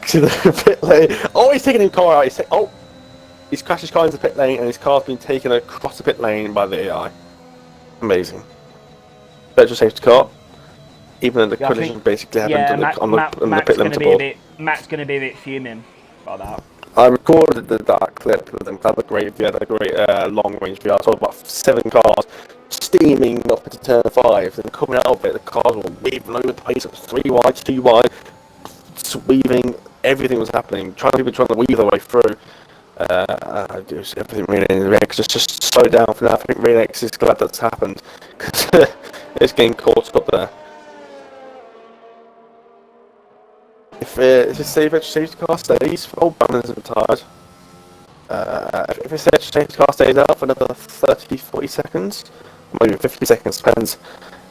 to the pit lane. Oh, he's taking his car out. He's crashed his car into the pit lane, and his car's been taken across the pit lane by the AI. Amazing. Virtual safety car. Even though the collision basically happened on the pit limiter board. Matt's going to be a bit fuming about that. I recorded that clip with them. Had a great long range view. I saw about 7 cars steaming up into turn 5, and coming out of it, the cars were weaving over the place. It was 3 wide, 2 wide, weaving. Everything was happening. People trying to weave their way through. Everything really in the Rex just slow down for that. I think Rex is glad that's happened because it's getting caught up there. If the safety car stays, old Banners are retired. If the safety car stays out for another 30-40 seconds, or maybe 50 seconds, depends.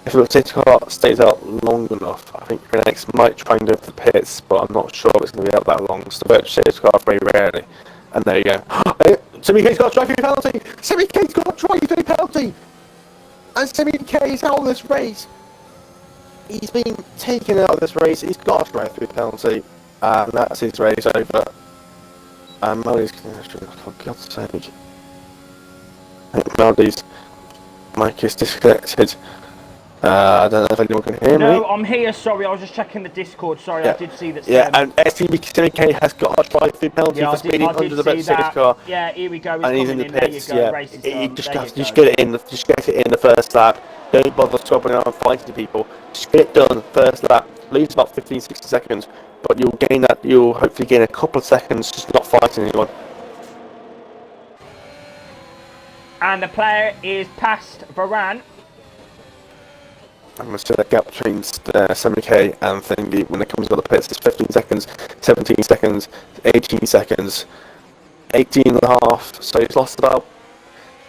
If the safety car stays out long enough, I think Rex might try and go for the pits, but I'm not sure if it's going to be out that long. So the virtual safety car very rarely. And there you go. Semi-K's got a drive-through penalty! Semi-K's got a drive-through penalty! And Semi-K is out of this race! He's been taken out of this race, he's got a drive-through penalty, and that's his race over. And Meldy's for God's sake. I think Meldy's mic is disconnected. I don't know if anyone can hear me. No, I'm here, sorry, I was just checking the Discord, sorry, I did see that. Yeah, and STB has got a drive-through penalty for speeding under the safety car. Yeah, here we go, and he's in the pits, there you go, race is done. You just get it in the first lap. Don't bother swapping around and fighting people. Just get it done first lap. lose about 15, 60 seconds, but you'll hopefully gain a couple of seconds just not fighting anyone. And the player is past Varane. I'm going to say that gap between 70k and Thingy when it comes to the pits is 15 seconds, 17 seconds, 18 seconds, 18 and a half. So he's lost about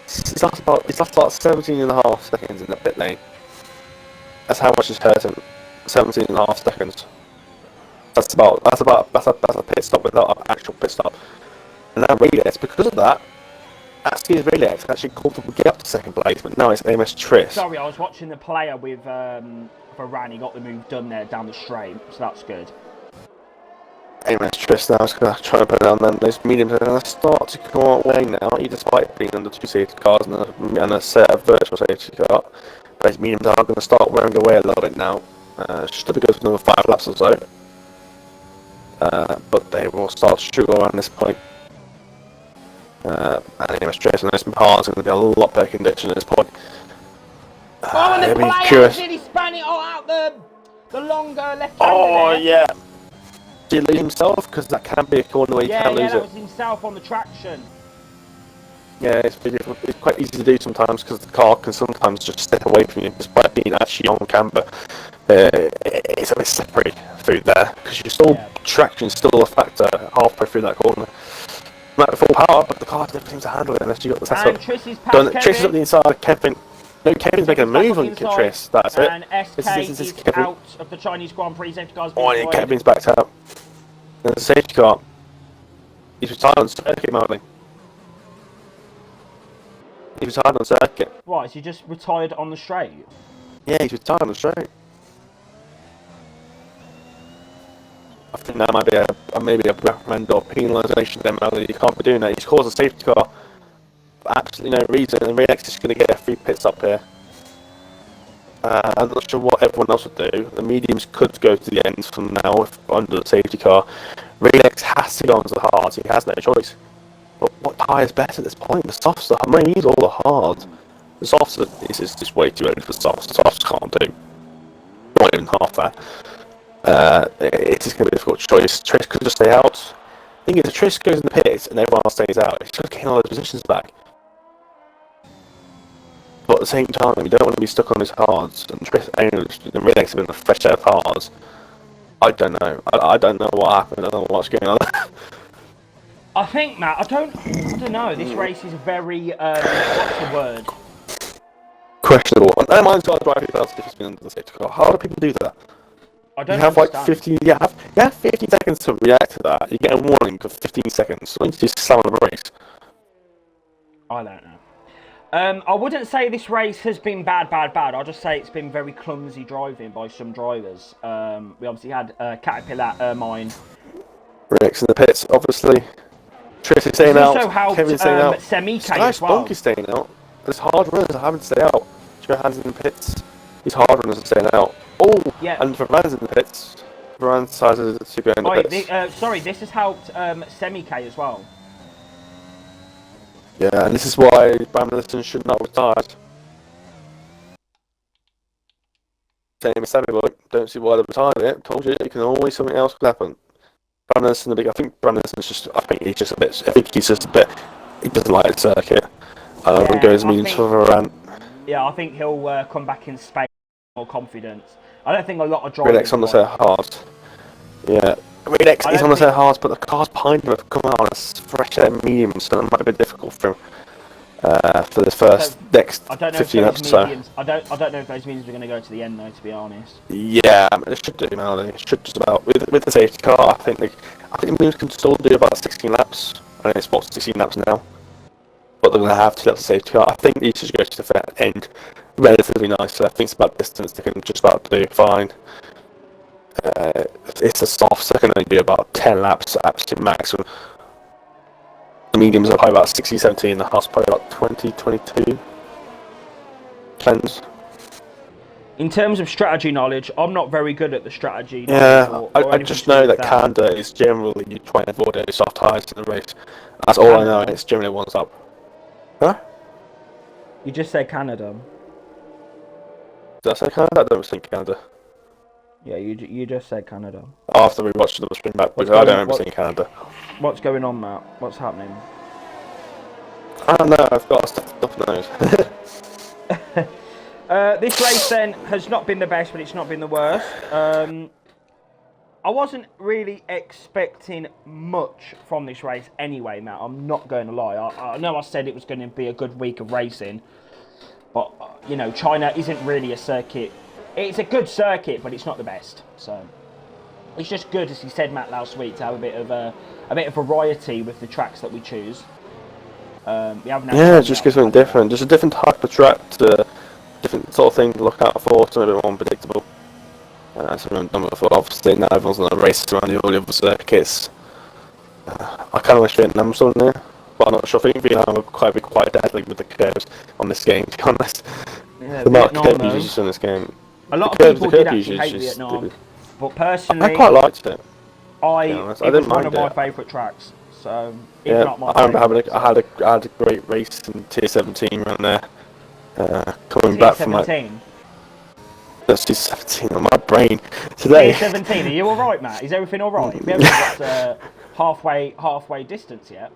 17 and a half seconds in the pit lane. That's how much it's hurt him. 17 and a half seconds. That's a pit stop without an actual pit stop. And now Relax, because of that, Aski's Relax actually called him to get up to second place, but now it's AMS Triss. Sorry, I was watching the player with Varane. He got the move done there down the straight, so that's good. AMS Triss now is going to try and put down then. Those mediums are going to start to come away now, despite being under 2 safety cars and a set of virtual safety car. But his mediums are going to start wearing away a little bit now. Should be good for another 5 laps or so. But they will start to struggle around this point. And AMS Triss and those cars are going to be a lot better condition at this point. Oh, and the player actually span it all out the longer left-hander. Oh, there. yeah. Did he lose himself? Because that can be a corner where you can lose it. Yeah, that was himself on the traction. Yeah, it's quite easy to do sometimes because the car can sometimes just step away from you despite being actually on camber. It's a bit slippery through there because traction is still a factor halfway through that corner. Not at full power, but the car never seems to handle it unless you got the setup. And Triss is past Kevin. Triss is up the inside. Kevin's making a move on Triss. That's it. And SK is out of the Chinese Grand Prix. Safety car's been yeah, Kevin's backed out. There's a safety car. He's retired on circuit, Marley. He's retired on circuit. What, is he just retired on the straight? Yeah, he's retired on the straight. I think that might be maybe a reprimand or penalisation then, Marley. You can't be doing that. He's caused a safety car for absolutely no reason, and Renex is going to get a free pit stop here. I'm not sure what everyone else would do. The mediums could go to the ends from now if under the safety car. Relax has to go onto the hards. He has no choice. But what tyre is better at this point? The softs are. I mean, he needs all the hards. The softs are just way too early for softs. The softs can't do. Not even half that. It is going to be a difficult choice. Triss could just stay out. The thing is, if Triss goes in the pits and everyone else stays out, he's just getting all those positions back. But at the same time, you don't want to be stuck on his hards, and Triss and Relax have been a fresh set of hards. I don't know. I don't know what happened. I don't know what's going on. I think, Matt, I don't know. This race is very, what's the word? Questionable. And that mine's got a driving balance if it's been under the safety car. How do people do that? I don't You have understand. like 15, you have 15 seconds to react to that. You get a warning for 15 seconds. So you just slam on the brakes. I don't know. I wouldn't say this race has been bad. I'll just say it's been very clumsy driving by some drivers. We obviously had Caterpillar, Ermine. Rex in the pits, obviously. Triss is staying out. Also helped Kevin's staying out. Semike Nice as well. Bonk is staying out. There's hard runners that haven't stayed out. Johan's in the pits. These hard runners are staying out. Oh, yeah. And Varane's in the pits. Varane decides to go in the pits. Sorry, this has helped Semike as well. Yeah, and this is why Bramlison should not retire. Same as Sammy Boy, don't see why they retired it. Told you, it can always something else could happen. Bramlison, I think Bramlison's just, he doesn't like the circuit. And goes means for Varane. Yeah, I think he'll come back in Spain with more confidence. I don't think a lot of drivers. Redex on the set hard. Yeah. Redex is on the set hard, but the cars behind him have come out on a fresh set of mediums, so it might be difficult for him for the next 15 laps or so. I don't know if those mediums are going to go to the end though, to be honest. Yeah, I mean, it should do now. It should just about with the safety car. I think the mediums can still do about 16 laps. I think it's about 16 laps now, but they're going to have 2 laps of safety car. I think these should go to the fair end relatively nicely. I think it's about distance they can just about do fine. It's a soft, so it can only do about 10 laps at absolute maximum. The mediums are probably about 60, 70, and the half's probably about 20, 22. Depends. In terms of strategy knowledge, I'm not very good at the strategy. Yeah, I just know that Canada is generally you try and avoid any soft tyres in the race. That's all I know, and it's generally one's up. Huh? You just said Canada. Did I say Canada? I don't think Canada. Yeah, you just said Canada. After we watched the stream back, What's because I don't going remember seeing Canada. What's going on, Matt? What's happening? I don't know, I've got stuff nose. This race then has not been the best, but it's not been the worst. I wasn't really expecting much from this race anyway, Matt. I'm not going to lie. I know I said it was going to be a good week of racing, but, you know, China isn't really a circuit. It's a good circuit, but it's not the best. So it's just good, as you said, Matt, last week, to have a bit of variety with the tracks that we choose. Yeah, just gives something different. Just a different type of track, different sort of thing to look out for, something a bit more unpredictable. Obviously now everyone's on a race around the all the other circuits. I kind of wish Vietnam was on there, but I'm not sure. I think Vietnam would be quite deadly with the curves on this game, to be honest. Yeah, The amount of Vietnam, curve usage on this game. a lot of people did actually hate Vietnam, but personally, I quite liked it. it was one of my favourite tracks. So, if not my I remember I had a great race in Tier 17 around there. Coming back from my... That's Tier 17 on my brain today. Tier 17, are you alright, Matt? Is everything alright? We haven't got halfway distance yet.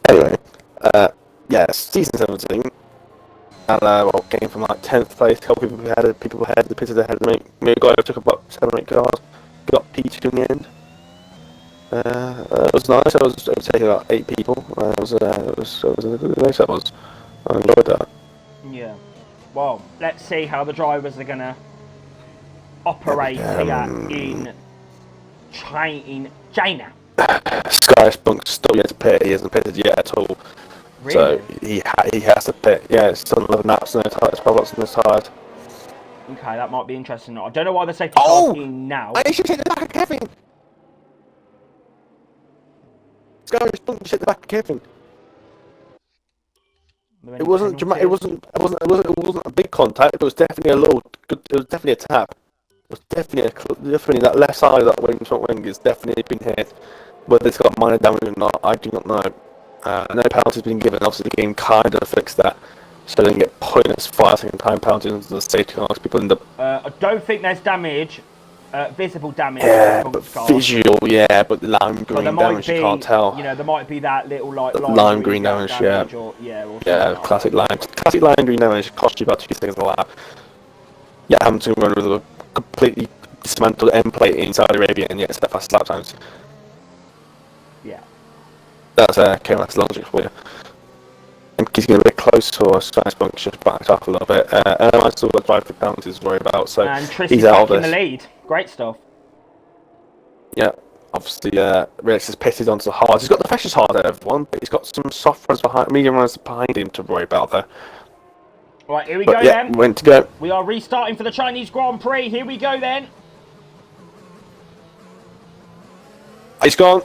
Anyway, yes, season 17. And came from like 10th place. A couple people had the pitted ahead of me. Me and guy took about 7 or 8 cars. Got P2 in the end. It was nice. I was taking about 8 people. It was a good race. I enjoyed that. Yeah. Well, let's see how the drivers are gonna operate here in China. Sky Spunk's still yet to pit. He hasn't pitted yet at all. Really? So he has to pit. Yeah, it's still 11 laps and it's 12 laps and it's tired. Okay, that might be interesting. I don't know why the safety car's in now. I should hit the back of Kevin. Sky Spunk hit the back of Kevin. It wasn't dramatic. It wasn't a big contact. It was definitely a low. It was definitely a tap. It was definitely that left side of that front wing has definitely been hit. Whether it's got minor damage or not, I do not know. No penalty's been given. Obviously, the game kind of fixed that, so they didn't get pointless 5-second time penalties into the safety cars. People end up. I don't think there's damage, visible damage. Yeah, but visual, yeah, but the lime green damage you can't tell. You know, there might be that little lime green damage, yeah. Classic lime green damage cost you about 2 seconds a lap. Yeah, Hamilton run with a completely dismantled end plate in Saudi Arabia and yet set fast lap times. Yeah. That's KMS logic for you. I think he's getting a bit close to us. Sky Spunk just backed off a little bit. I still got drive for penalties to worry about, so and he's out of this. In the lead. Great stuff. Yeah, obviously, Rex has pitted onto the hard. He's got the freshest hard out of everyone, but he's got some soft runs medium runs behind him to worry about there. Right, here we go then. Went to go. We are restarting for the Chinese Grand Prix. Here we go then. He's gone.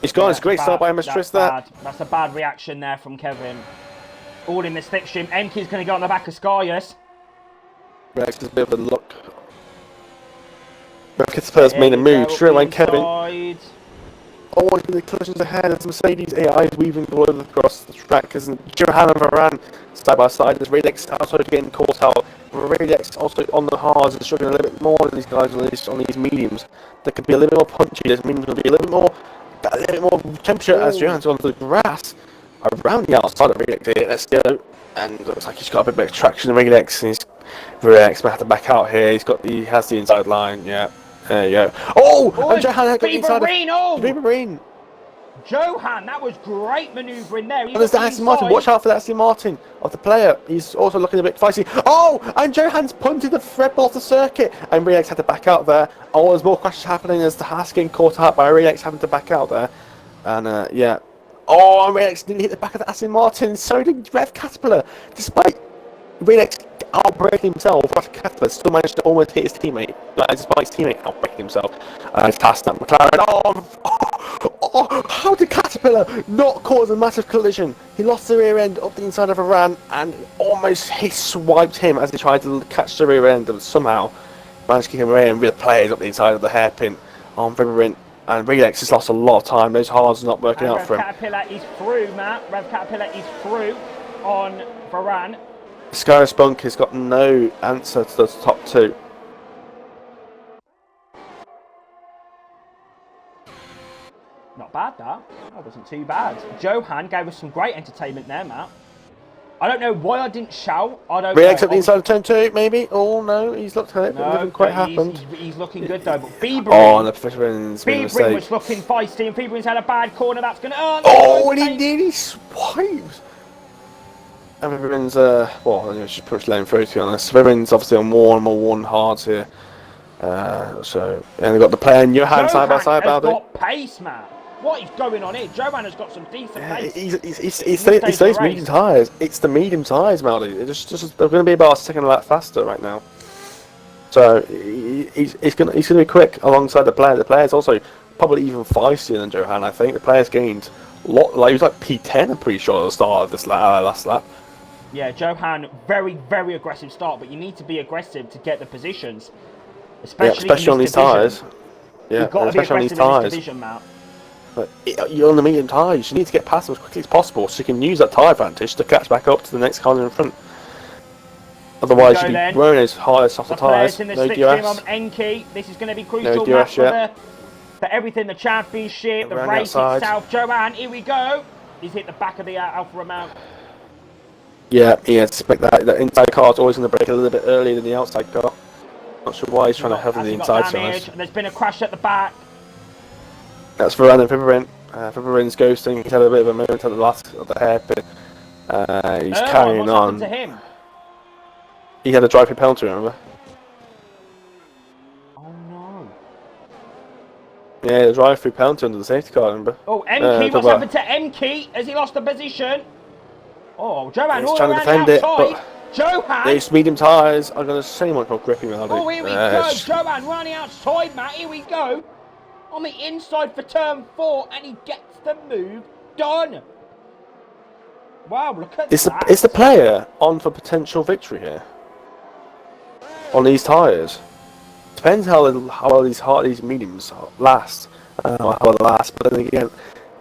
He's gone. It's a great start by Mistress there. That's a bad reaction there from Kevin. All in the slipstream. Enki's going to go on the back of Skyus. Rex has a bit of a look. Rex made a move. Straight away, Kevin. Oh, the collisions ahead. It's Mercedes AI is weaving all over across the track. Isn't Johan and Varane side by side? There's Radix also getting caught out. Radix also on the hards and struggling a little bit more than these guys on these mediums. They could be a little bit more punchy. This means there'll be a little bit more temperature as Johan's onto the grass around the outside of Radix here. Let's go. And it looks like he's got a bit of traction in Radix. And Radix might have to back out here. He has the inside line. Yeah. There you go. Oh! And Johan got the inside of Johan, that was great manoeuvring there. And there's the Aston Martin. Watch out for that Aston Martin of the player. He's also looking a bit feisty. Oh! And Johan's punted the Red Bull off the circuit. And Rex had to back out there. Oh, there's more crashes happening as the Haas getting caught out by Rex having to back out there. And yeah. Oh, and Rex didn't hit the back of the Aston Martin. So did Rev Caterpillar. Despite Rex outbreaking himself, Caterpillar still managed to almost hit his teammate. Despite his teammate outbreaking himself. He's passed that McLaren. Oh, how did Caterpillar not cause a massive collision? He lost the rear end up the inside of Iran and almost swiped him as he tried to catch the rear end and somehow managed to kick him away and with the players up the inside of the hairpin on Vibrant. And Relax has lost a lot of time. Those hards are not working out for him. Caterpillar is through, Matt. Rev Caterpillar is through on Varane. Sky Spunk has got no answer to those top two. Not bad, that. That wasn't too bad. Johan gave us some great entertainment there, Matt. I don't know why I didn't shout. I don't know. Rex at the inside of turn 2, maybe? Oh, no, he's looked at it, but it didn't quite happen. He's looking good, though. But Febring... Oh, and the Febring's made a mistake. Was looking feisty, and Febring's had a bad corner. That's going to... Oh, and he nearly swipes. And Febring's, well, she's pretty much letting through, to be honest. Febring's obviously on more and more one hards here. So, and they've got the player in your hand side by side, Baldy. He's got pace, man. What is going on here? Johan has got some decent pace. He stays medium tyres. It's the medium tyres, Baldy. They're going to be about a second lap faster right now. So he's going to be quick alongside the player. The player's also probably even feistier than Johan. I think the player's gained a lot. Like he was like P10, I'm pretty sure, at the start of this last lap. Yeah, Johan, very, very aggressive start, but you need to be aggressive to get the positions. Especially on these tyres. Yeah, you've got to be aggressive in this division, Matt. But you're on the medium tyres. You need to get past them as quickly as possible so you can use that tyre advantage to catch back up to the next car in front. Otherwise, you'd be running as high as softer tyres. No DRS. On Enki. This is going to be crucial, no DRS, Matt, for everything, the championship, the race itself. Johan, here we go. He's hit the back of the Alfa Romeo. Yeah, expect that. The inside car is always going to brake a little bit earlier than the outside car. Not sure why he's trying to have the inside side. There's been a crash at the back. That's for Random Fibberin. Fibberin's ghosting. He's had a bit of a moment at the last of the hairpin. He's carrying on. To him? He had a drive-through penalty, remember? Oh no. Yeah, the drive-through penalty under the safety car, remember? Oh, Emke, what's happened to Emke? Has he lost the position? Oh, Johan, he's trying to defend it, but Johan! these medium tyres are going to say much more gripping than Oh, here we go. Johan running outside, Matt. Here we go. On the inside for turn 4, and he gets the move done. Wow, look at that. Is the player on for potential victory here? On these tyres? Depends how well these mediums last. How they last, but then again,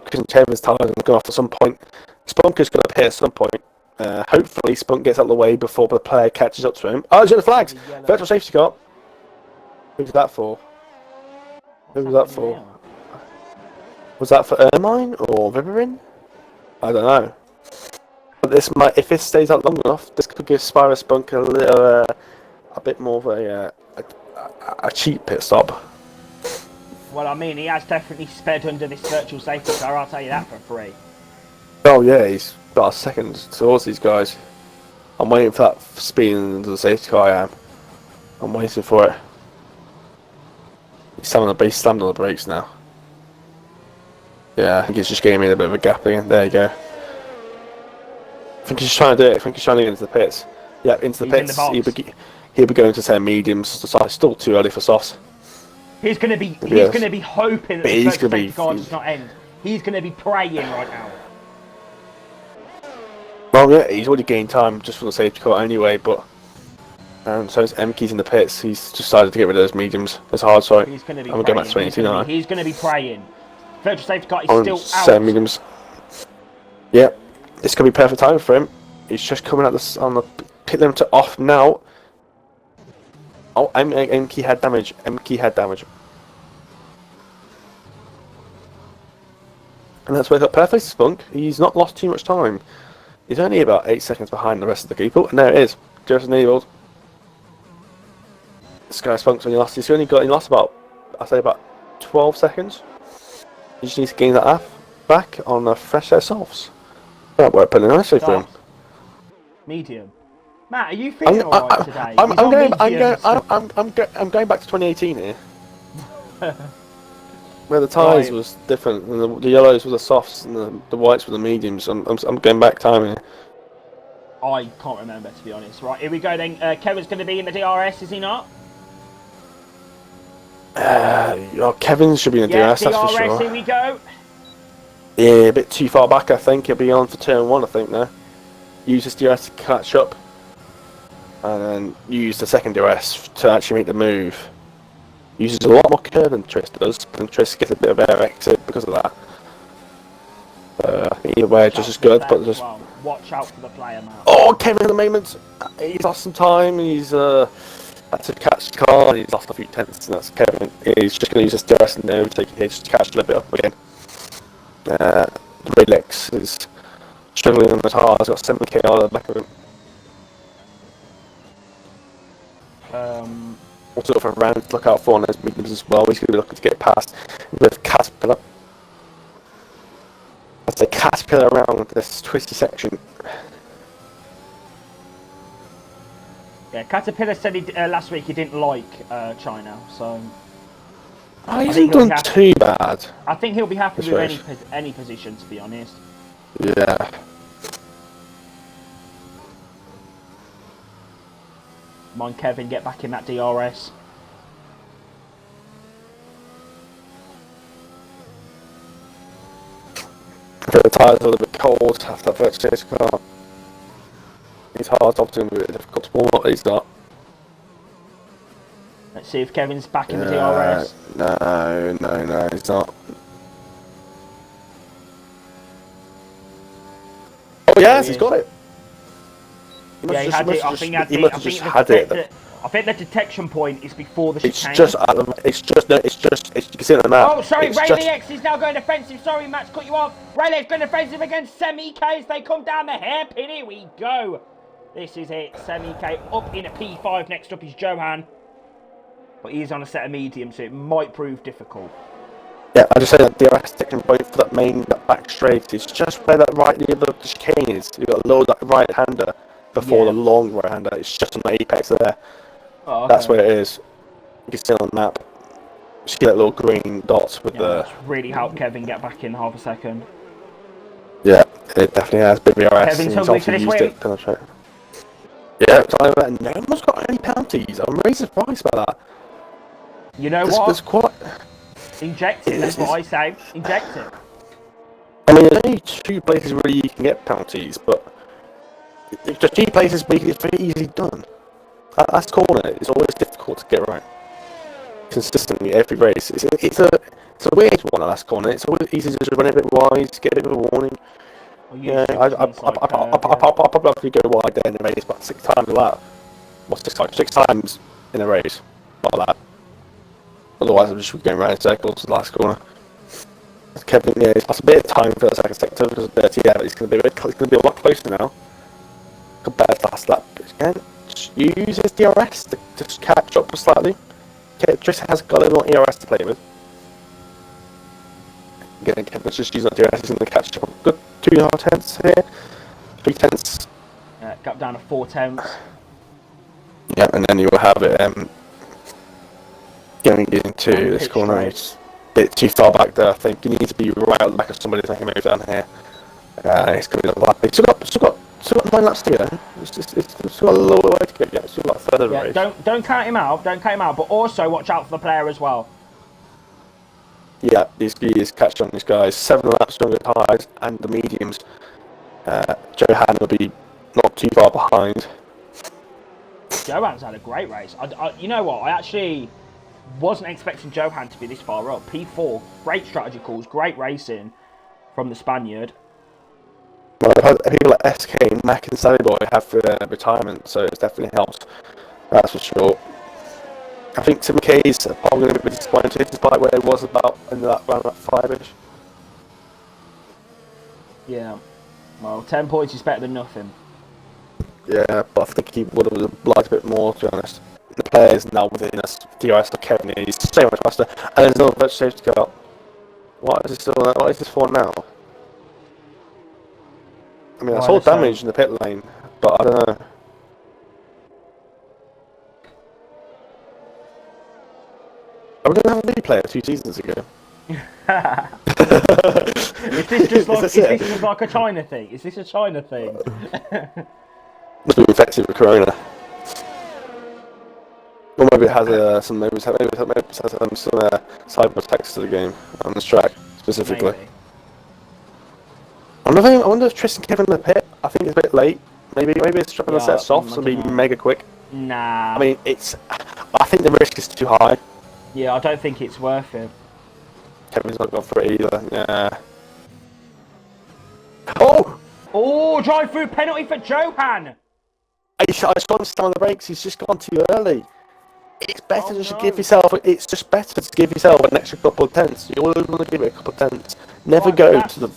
Christian Chavin's tyres are going off at some point. Spunk is going to appear at some point. Hopefully Spunk gets out of the way before the player catches up to him. Oh, he's got the flags! Virtual safety car. Who's that for? Who was that for? Was that for Ermine or Viverin? I don't know. But this might, if this stays out long enough, this could give Spyro Spunk a little, a bit more of a cheap pit stop. Well, I mean, he has definitely sped under this virtual safety car. I'll tell you that for free. Oh yeah, he's got a second towards these guys. I'm waiting for that speed into the safety car. I am. I'm waiting for it. He's slammed on the brakes now. Yeah, I think he's just giving me a bit of a gap again. There you go. I think he's just trying to do it. I think he's trying to get into the pits. Yeah, into the pits. He'll be going to 10 mediums. So it's still too early for softs. He's going to be hoping that the safety car does not end. He's going to be praying right now. Well, yeah, he's already gained time just for the safety car anyway, but so it's Emke's in the pits. He's decided to get rid of those mediums. It's hard, sorry. He's going to be I'm going back to 22 now. He's going to be praying. Virtual safety car is still out. 7 mediums. Yeah, this could be perfect time for him. He's just coming out on the pit limit to off now. Oh, Emke had damage. Emke had damage. And that's worked out perfectly, Spunk. He's not lost too much time. He's only about 8 seconds behind the rest of the people, and there it is. Just enabled. Sky Spunk's only lost. He's lost about, I'd say about 12 seconds. You just need to gain that app back on a fresh set of softs. That worked pretty nicely for him. Medium. Matt, are you feeling alright today? I'm going back to 2018 here. Where the tyres was different, and the yellows were the softs, and the whites were the mediums. I'm going back time here. I can't remember, to be honest. Right, here we go then. Kevin's going to be in the DRS, is he not? Kevin should be in the DRS, that's for sure. Here we go. Yeah, a bit too far back, I think. He'll be on for turn 1, I think, now. Use this DRS to catch up. And then use the second DRS to actually make the move. Uses a lot more curve than Triss does, and Triss gets a bit of air exit because of that. I think either way, just as good, but just... Well, watch out for the player, man. Oh, Kevin at the moment, he's lost some time, he's had to catch the car, he's lost a few tenths, and that's Kevin. He's just going to use his DRS and overtake it here just to catch a little bit up again. The Redlex is struggling on the tar, he's got 7k on the back of him. What sort of a round to look out for on those mediums as well, he's going to be looking to get past with Caterpillar. That's a Caterpillar around this twisty section. Yeah, Caterpillar said last week he didn't like China, so... Oh, he hasn't done too bad. I think he'll be happy with any position, to be honest. Yeah. Come on, Kevin, get back in that DRS. The tyres are a little bit cold after that first chase car. These hard tops are going to be a bit difficult to warm up, these not. Let's see if Kevin's back in the DRS. No, he's not. Oh yes, he's got it. Yeah, he had it. He must have just had it. I think the detection point is before the chicane. It's just, you can see it on the map. Oh, sorry, Rayleigh X is now going defensive. Sorry, Matt's cut you off. Rayleigh's going defensive against Semi-K as they come down the hairpin. Here we go. This is it. Semi-K up in a P5. Next up is Johan. But he is on a set of medium, so it might prove difficult. Yeah, I just say that the detection point for that main back straight is just where that right near the chicane is. You've got to load that right-hander before the long right-hander. It's just on the apex there. Oh, okay. That's where it is. You can see on the map. You see that little green dot with the... That's really helped Kevin get back in half a second. Yeah, it definitely has. BBRS. Kevin's hungry for this win. Yeah, it's like that. No one's got any penalties. I'm really surprised by that. You know what? There's quite... Inject it, that's what I say. Inject it. I mean, there's only 2 places where you can get penalties, but... It's just 2 places where it's very easily done. That last corner is always difficult to get right. Consistently, every race. It's a weird one, the last corner. It's always easy to just run a bit wide, to get a bit of a warning. Yeah, I'll probably go wide there in the race about 6 times a lap. Well, 6 times in a race. Like that. Otherwise, I'm just going around in circles the last corner. Kevin, yeah, he's lost a bit of time for the second sector because of dirty air, but he's going to be a lot closer now compared to last lap. Again, just use his DRS to just catch up slightly. Okay, Driss has got a little ERS to play with. Again, Kevin's just using that DRS, he's going to catch up. Good 2.5 tenths here, 3 tenths. Got down to 4 tenths. Yeah, and then you will have it going into this corner. It's a bit too far back there, I think. You need to be right at the back of somebody to make a move down here. It's going to be a lap. It's still got 9 laps to go. It's got a little way to go yet. It's still got a third of the race. Don't count him out. Don't count him out. But also watch out for the player as well. Yeah, these catch on these guys. 7 laps on the tyres and the mediums. Johan will be not too far behind. Johan's had a great race. You know what? I actually wasn't expecting Johan to be this far up. P4, great strategy calls, great racing from the Spaniard. Well, I've had people like SK, Mac and Sally Boy have retirement, so it's definitely helped. That's for sure. I think Tim McKay's probably going to be disappointed despite where it was about in that around that 5-ish. Yeah. Well, 10 points is better than nothing. Yeah, but I think he would have liked a bit more, to be honest. The players now within us, DRS for Kevin, he's so much faster. And there's another virtual safety to go out. What is this for now? I mean, I saw damage in the pit lane, but I don't know. Are we going to have a new player 2 seasons ago? Is this just like a China thing? Is this a China thing? Must be infected with Corona. Or maybe it has some cyber attacks to the game on this track specifically. Maybe. I wonder if Tristan Kevin in the pit. I think it's a bit late. Maybe it's dropping the set softs and be mega quick. Nah. I mean, I think the risk is too high. Yeah, I don't think it's worth it. Kevin's not gone for it either. Yeah. Oh! Oh, drive-through penalty for Johan. I saw him stand on the brakes. He's just gone too early. It's better just to give No. yourself. It's just better to give yourself an extra couple of tenths. You always want to give it a couple of tenths. Never Right, go to the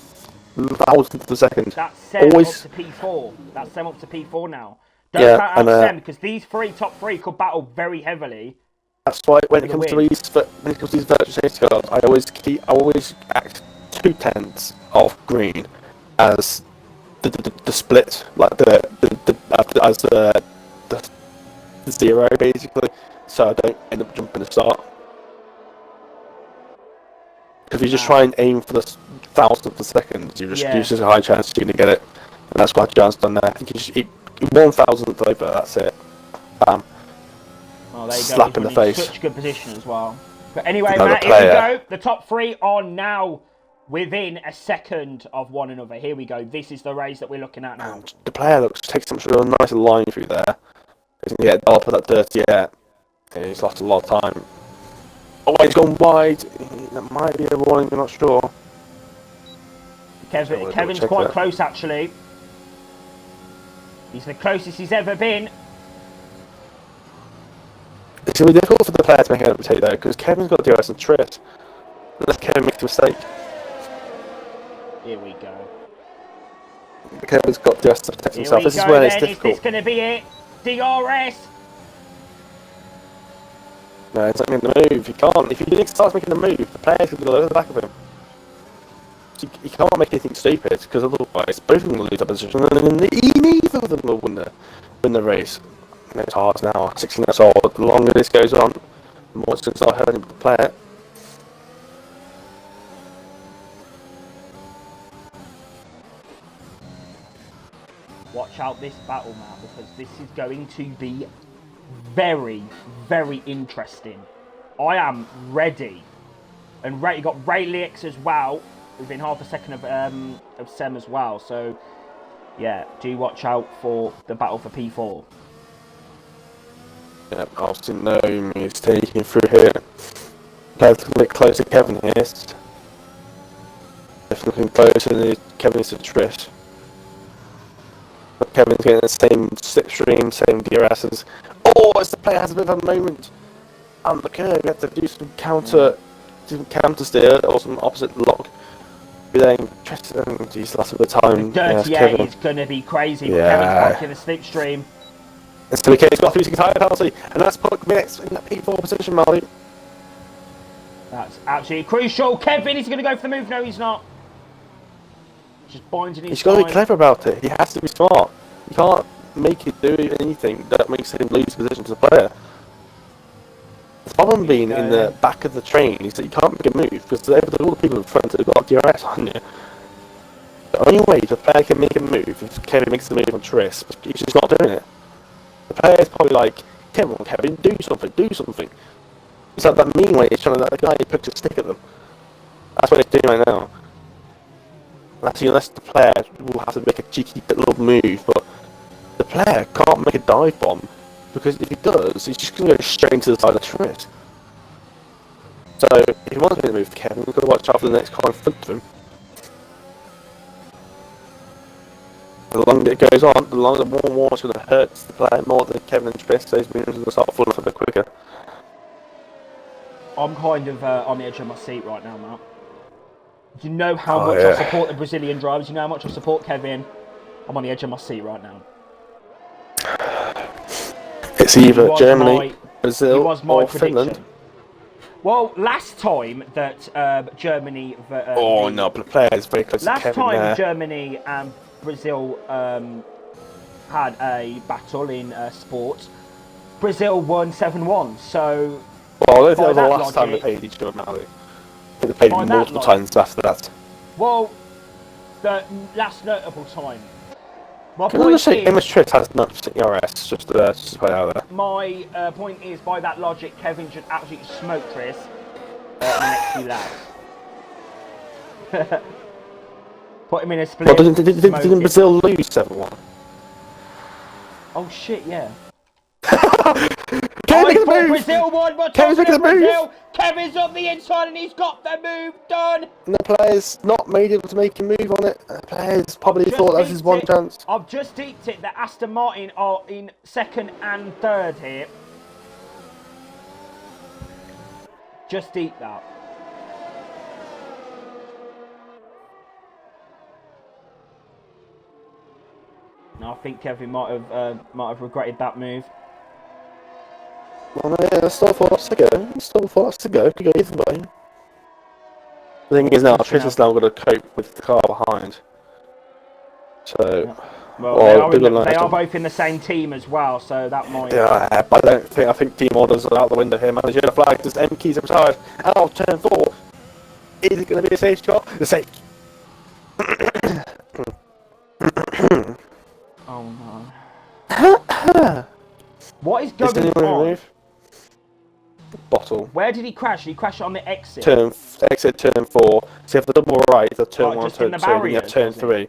thousandth of a second. That's Sem Always. up to P4. That's Sem up to P4 now. Don't Yeah, count and out Sem because these top three could battle very heavily. that's why when it the comes to win. these virtual safety cars, I always act 2/10 of green as the split, like as the zero basically, so I don't end up jumping the start. If you just try and aim for the thousandth of a second, you just a high chance you're gonna get it, and that's what John's done there. I think you just 1,000th over, that's it. Bam. Oh, there you go. Slap in the face. Such good position as well. But anyway, Another Matt, player. here we go. The top three are now within a second of one another. Here we go. This is the race that we're looking at now. And the player takes some real nice line through there. Doesn't get up with that dirty air. He's lost a lot of time. Oh, he's gone wide. That might be a warning, I'm not sure. Kevin's quite close, actually. He's the closest he's ever been. It's going to be difficult for the player to make an overtake though, because Kevin's got DRS and Tris. Unless Kevin makes a mistake. Here we go. Kevin's got DRS to protect himself. Here we This is go where then. it's difficult. Is this going to be it? DRS. No, it's not making the move. He can't. If he starts making the move, the player's going to go over the back of him. So he can't make anything stupid, because otherwise both of them will lose that position, and neither of them will win the race. And it's hard now. 16 minutes old. The longer this goes on, the more it's going to start hurting the player. Watch out this battle, Matt, because this is going to be very, very interesting. I am ready. And you got Ray Lex as well, within half a second of Sem as well. So, yeah, do watch out for the battle for P4. Yep, Austin Gnome is taking through here. Players a bit closer to Kevin here. If looking closer than Kevin is to Trish. But Kevin's getting the same slipstream, same DRSs. Oh, as the player has a bit of a moment on the curve, you have to do some counter steer or some opposite lock. But then Trish, geez, that's a bit of time. Dirty A is going to be crazy. Yeah. Kevin's back in the slipstream. STB has got 3 seconds higher penalty, and that's put minutes in that P4 position, Molly. That's absolutely crucial. Kevin, is he going to go for the move? No, he's not. Just binding his He's got to be clever about it. He has to be smart. You can't make it do anything that makes him lose position to the player. The problem being in the back of the train is that you can't make a move because all the people in front have got DRS on you. The only way the player can make a move is Kevin makes the move on Tris, but he's just not doing it. The player's probably like, come on Kevin, do something, do something. It's like that mean way he's trying to let the guy puts a stick at them. That's what he's doing right now. Unless the player will have to make a cheeky little move, but the player can't make a dive bomb because if he does, he's just going to go straight into the side of the Tris. So if he wants to make a move for Kevin, we've got to watch out for the next car in front of him. The longer it goes on, the longer more and more it's going to hurt the player more than Kevin and Tris, so he's going to start falling off a bit quicker. I'm kind of on the edge of my seat right now, Matt. You know how much I support the Brazilian drivers. You know how much I support Kevin. I'm on the edge of my seat right now. It's either Germany, Brazil, or Finland. Well, last time that Germany... oh no, but the player is very close to Kevin there. Last time Germany and Brazil had a battle in sport, Brazil won 7-1 , so... Well, I don't think that was the last time they played each other, Mally. I think they played multiple times after that. Well, the last notable time. My Can I just say, Amos Tritt has not ERS, just to put it out there. My point is, by that logic, Kevin should absolutely smoke Tris in the next few laps. Put him in a split. Well, didn't Brazil lose 7-1? Oh shit, yeah. Kevin's making a move! Brazil won, but Kevin's making a move! Kevin's up the inside and he's got the move done. And the player's not made able to make a move on it. The players probably thought that was his one chance. I've just deeped it that Aston Martin are in second and third here. Just deep that. No, I think Kevin might have regretted that move. Well, no, there's still 4 laps to go. Still 4 laps to go. Could go either way. The thing is now, Tristan's now got to cope with the car behind. So, yeah. Well, they are both in the same team as well, so that might. Yeah, but I think team orders are out the window here, man. There's yellow flag. There's M keys retired. Out turn 4. Is it going to be a safety car? The safety. Oh no. What is going on? Move? Bottle. Where did he crash? Did he crash on the exit? Exit turn 4. So you have the double right, the turn 1, turn 2, and you have turn 3.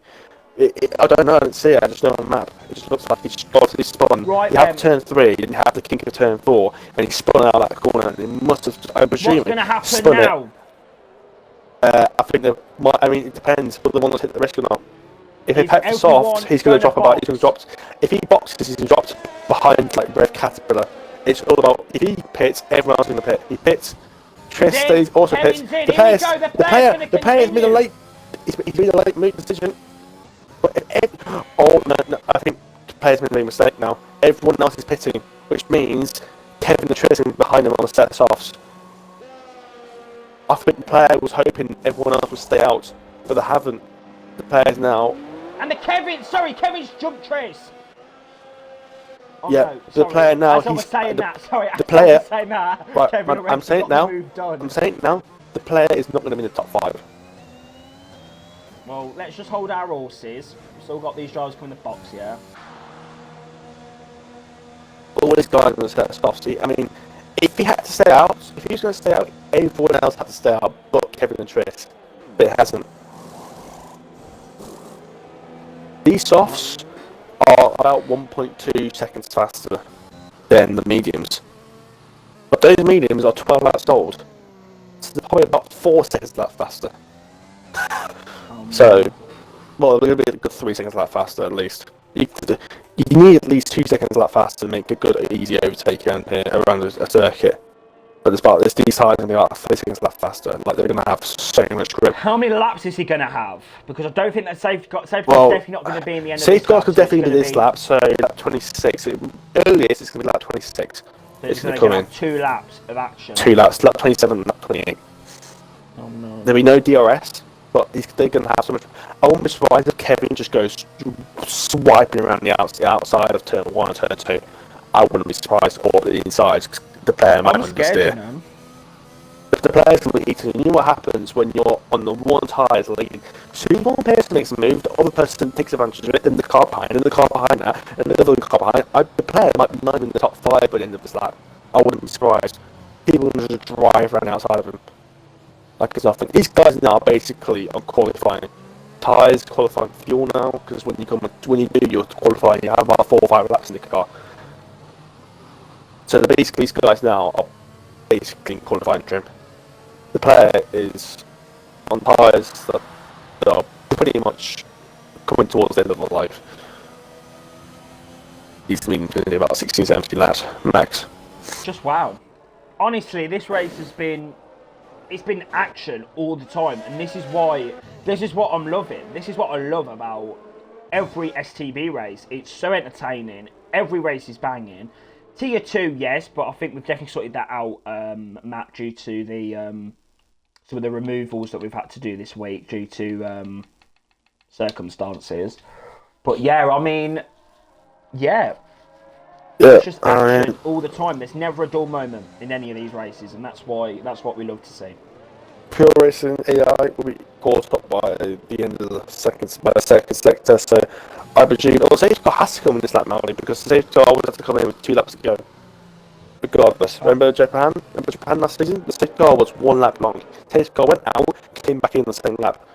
I don't know, I didn't see it, I just know on the map. It just looks like he spun. Right, you have turn 3, and you have the kink of turn 4, and he spun out of that corner, and he must have, I'm assuming, what's going to happen now? I think it depends, but the one that's hit the risk or not. If he peps soft, he's going to drop about, if he boxes, he's going to drop behind, like, Red Caterpillar. It's all about, if he pits, everyone else is going to pit. He pits, Tris also pits. The player's made a late, he's made a late move decision. But no, I think the player's made a mistake now. Everyone else is pitting, which means Kevin and Tris are behind him on the set softs. I think the player was hoping everyone else would stay out, but they haven't. The players now. And Kevin's jumped Tris. Oh, yeah, no, the player now. He's saying that. Sorry, the player. Saying that. Right, I'm saying it now. I'm saying it now. The player is not going to be in the top 5. Well, let's just hold our horses. We've still got these drivers coming in the box, yeah. All these guys are going to set soft. I mean, if he had to stay out, if he was going to stay out, everyone else had to stay out, but Kevin and Tris. But it hasn't. These softs are about 1.2 seconds faster than the mediums. But those mediums are 12 laps old. So they're probably about 4 seconds lap faster. So, well, they're going to be a good 3 seconds lap faster at least. You need at least 2 seconds lap faster to make a good, easy overtake around here, around a circuit. But these tires are going to be like 3 seconds lap faster. Like, they're going to have so much grip. How many laps is he going to have? Because I don't think that safety car's definitely not going to be in the end of this lap. Safety car could definitely be this lap, so lap 26. Earliest, it's going to be lap 26. So it's going to come in 2 laps of action. 2 laps, lap 27 and lap 28. Oh no. There'll be no DRS, but they're going to have so much. I wouldn't be surprised if Kevin just goes swiping around the outside of turn 1 and turn 2. I wouldn't be surprised, or the inside. The player might understeer. If the player's going to be eating, you know what happens when you're on the one tyre leading. So one person makes a move, the other person takes advantage of it, then the car behind, and the car behind that, and the other car behind. The player might be not in the top 5 by the end of this lap. I wouldn't be surprised. People will just drive around outside of him. Like it's nothing. These guys now are basically on qualifying tyres, qualifying fuel now, because when you do your qualifying, you have about 4 or 5 laps in the car. So basically, these guys now are basically in qualifying trim. The player is on tyres that are pretty much coming towards the end of their life. He's going to do about 16-17 laps max. Just wow. Honestly, this race has been action all the time, and this is what I'm loving. This is what I love about every STB race. It's so entertaining. Every race is banging. Tier 2, yes, but I think we've definitely sorted that out, Matt, due to the some of the removals that we've had to do this week due to circumstances. But yeah, I mean, yeah. It's just action all the time. There's never a dull moment in any of these races, and that's what we love to see. Pure Racing AI will be caught up by the end of the second sector, so I presume the safety car has to come in this lap now, because the safety car always has to come in with 2 laps to go. Regardless. Remember Japan last season? The safety car was 1 lap long. The safety car went out, came back in the same lap.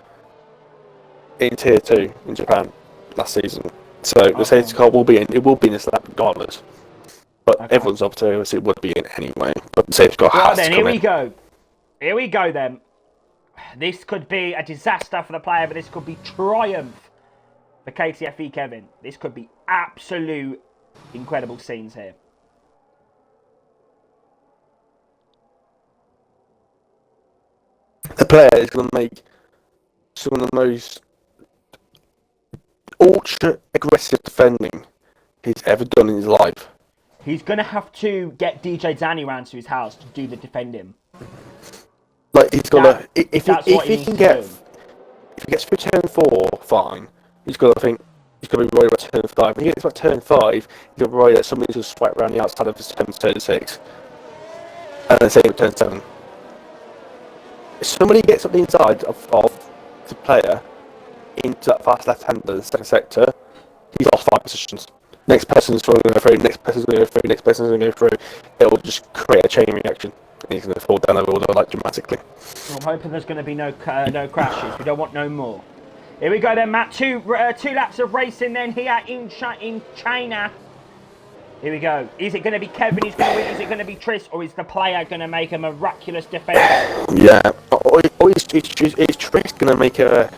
In Tier 2 in Japan last season. So the safety car will be in this lap regardless. But everyone's up to it would be in anyway. But the safety car has to come in. Here we go. Here we go then. This could be a disaster for the player, but this could be triumph for KTFE Kevin. This could be absolute incredible scenes here. The player is going to make some of the most ultra aggressive defending he's ever done in his life. He's going to have to get DJ Danny round to his house to do the defending. Like he's got to, if he gets through turn 4, fine. He's got to think. He's got to be worried about turn 5. When he gets about turn 5, he's got to be worried that somebody's going to swipe around the outside of his turn 6, and then same with turn 7. If somebody gets up the inside of the player into that fast left-hander in the second sector, he's lost 5 positions. Next person's going to go through, next person's going to go through, next person's going to go through. It will just create a chain reaction. And he's going to fall down the order like dramatically. Well, I'm hoping there's going to be no crashes. We don't want no more. Here we go then, Matt. Two laps of racing then here in China. Here we go. Is it going to be Kevin who's going to win? Is it going to be Tris? Or is the player going to make a miraculous defender? Yeah. Or is Tris going to make the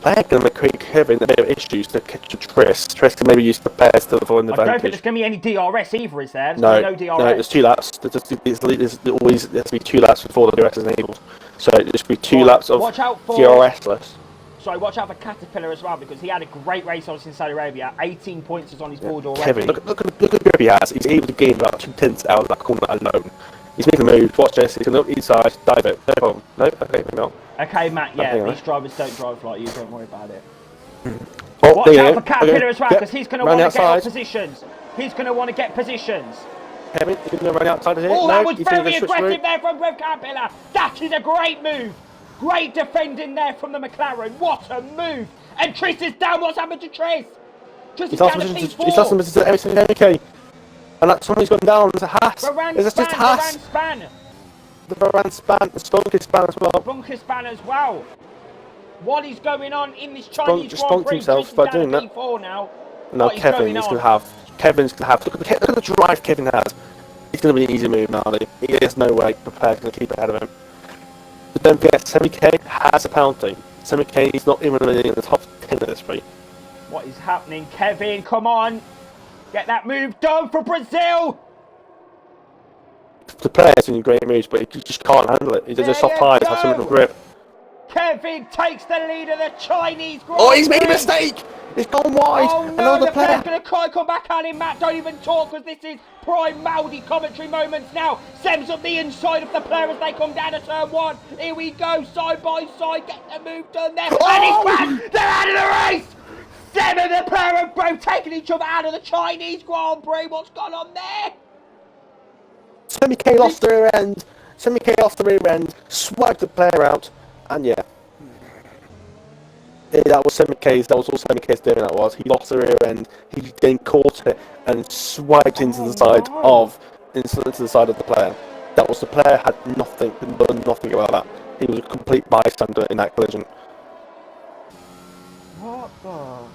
player going to create Kevin a bit of issues to catch Tris? Tris can maybe use the pairs to avoid the advantage. I don't think there's going to be any DRS either, is there? No, no DRS. No, there's 2 laps. There's always has to be 2 laps before the DRS is enabled. So there's going to be 2 laps of DRS-less. So watch out for Caterpillar as well, because he had a great race on in Saudi Arabia. 18 points is on his board already. Kevin, look at the grip he has. He's able to gain about 2 tenths out of that corner alone. He's making a move. Watch this. He's going to look inside, dive it. No problem. No, okay, maybe not. Okay, Matt. Yeah, these drivers don't drive like you. Don't worry about it. Oh, watch out for Caterpillar as well, because he's going to want to get positions. He's going to want to get positions. Kevin, he's going to run outside of here. Oh, that was very aggressive there from Rev Caterpillar. That is a great move. Great defending there from the McLaren. What a move. And Tris is down. What's happened to Tris? Tris is down to P4. He's lost him to everything okay. And that's someone's gone down. There's a Haas. There's just Haas. Varane span. The Varane span. The Spunky span as well. Spunky span as well. What is going on in this Chinese Grand Prix? Himself by doing that. Now Kevin's going to have. Look at the drive Kevin has. It's going to be an easy move now. He has no way prepared to keep ahead of him. But don't forget, Semi-K has a penalty. Semi-K is not even in the top 10 of this race. What is happening? Kevin, come on. Get that move done for Brazil. The player's doing great moves, but he just can't handle it. He does a soft tires, has some grip. Kevin takes the lead of the Chinese Grand Prix. Oh, he's made a mistake! He's gone wide. Oh no, another the player. player's going to try and come back at him, Matt. Don't even talk, because this is prime Maudi commentary moments now. Sem's up the inside of the player as they come down to turn 1. Here we go, side by side. Get the move done there. Oh! And he's back. They're out of the race. Sem and the player have both taken each other out of the Chinese Grand Prix. What's gone on there? Semi-K lost the rear end. Semi-K lost the rear end. Swiped the player out. And yeah. That was Semi-K's. That was all Semi-K's doing. That was. He lost the rear end. He then caught it and swiped into the side of the player. That was the player had done nothing about that. He was a complete bystander in that collision. What the?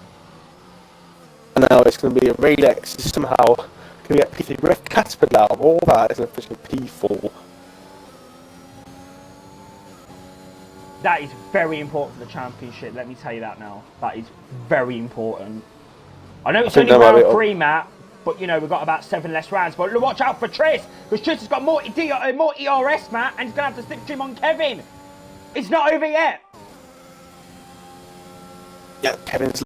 And now it's going to be a Radex. Somehow going to get P3 Ref Caterpillar out of all that is an official P4. That is very important for the championship, let me tell you that now. That is very important. I know it's only round 3, Matt, but you know, we've got about 7 less rounds. But watch out for Tris, because Tris has got more ERS, Matt, and he's going to have to slipstream on Kevin. It's not over yet. Yeah, Kevin's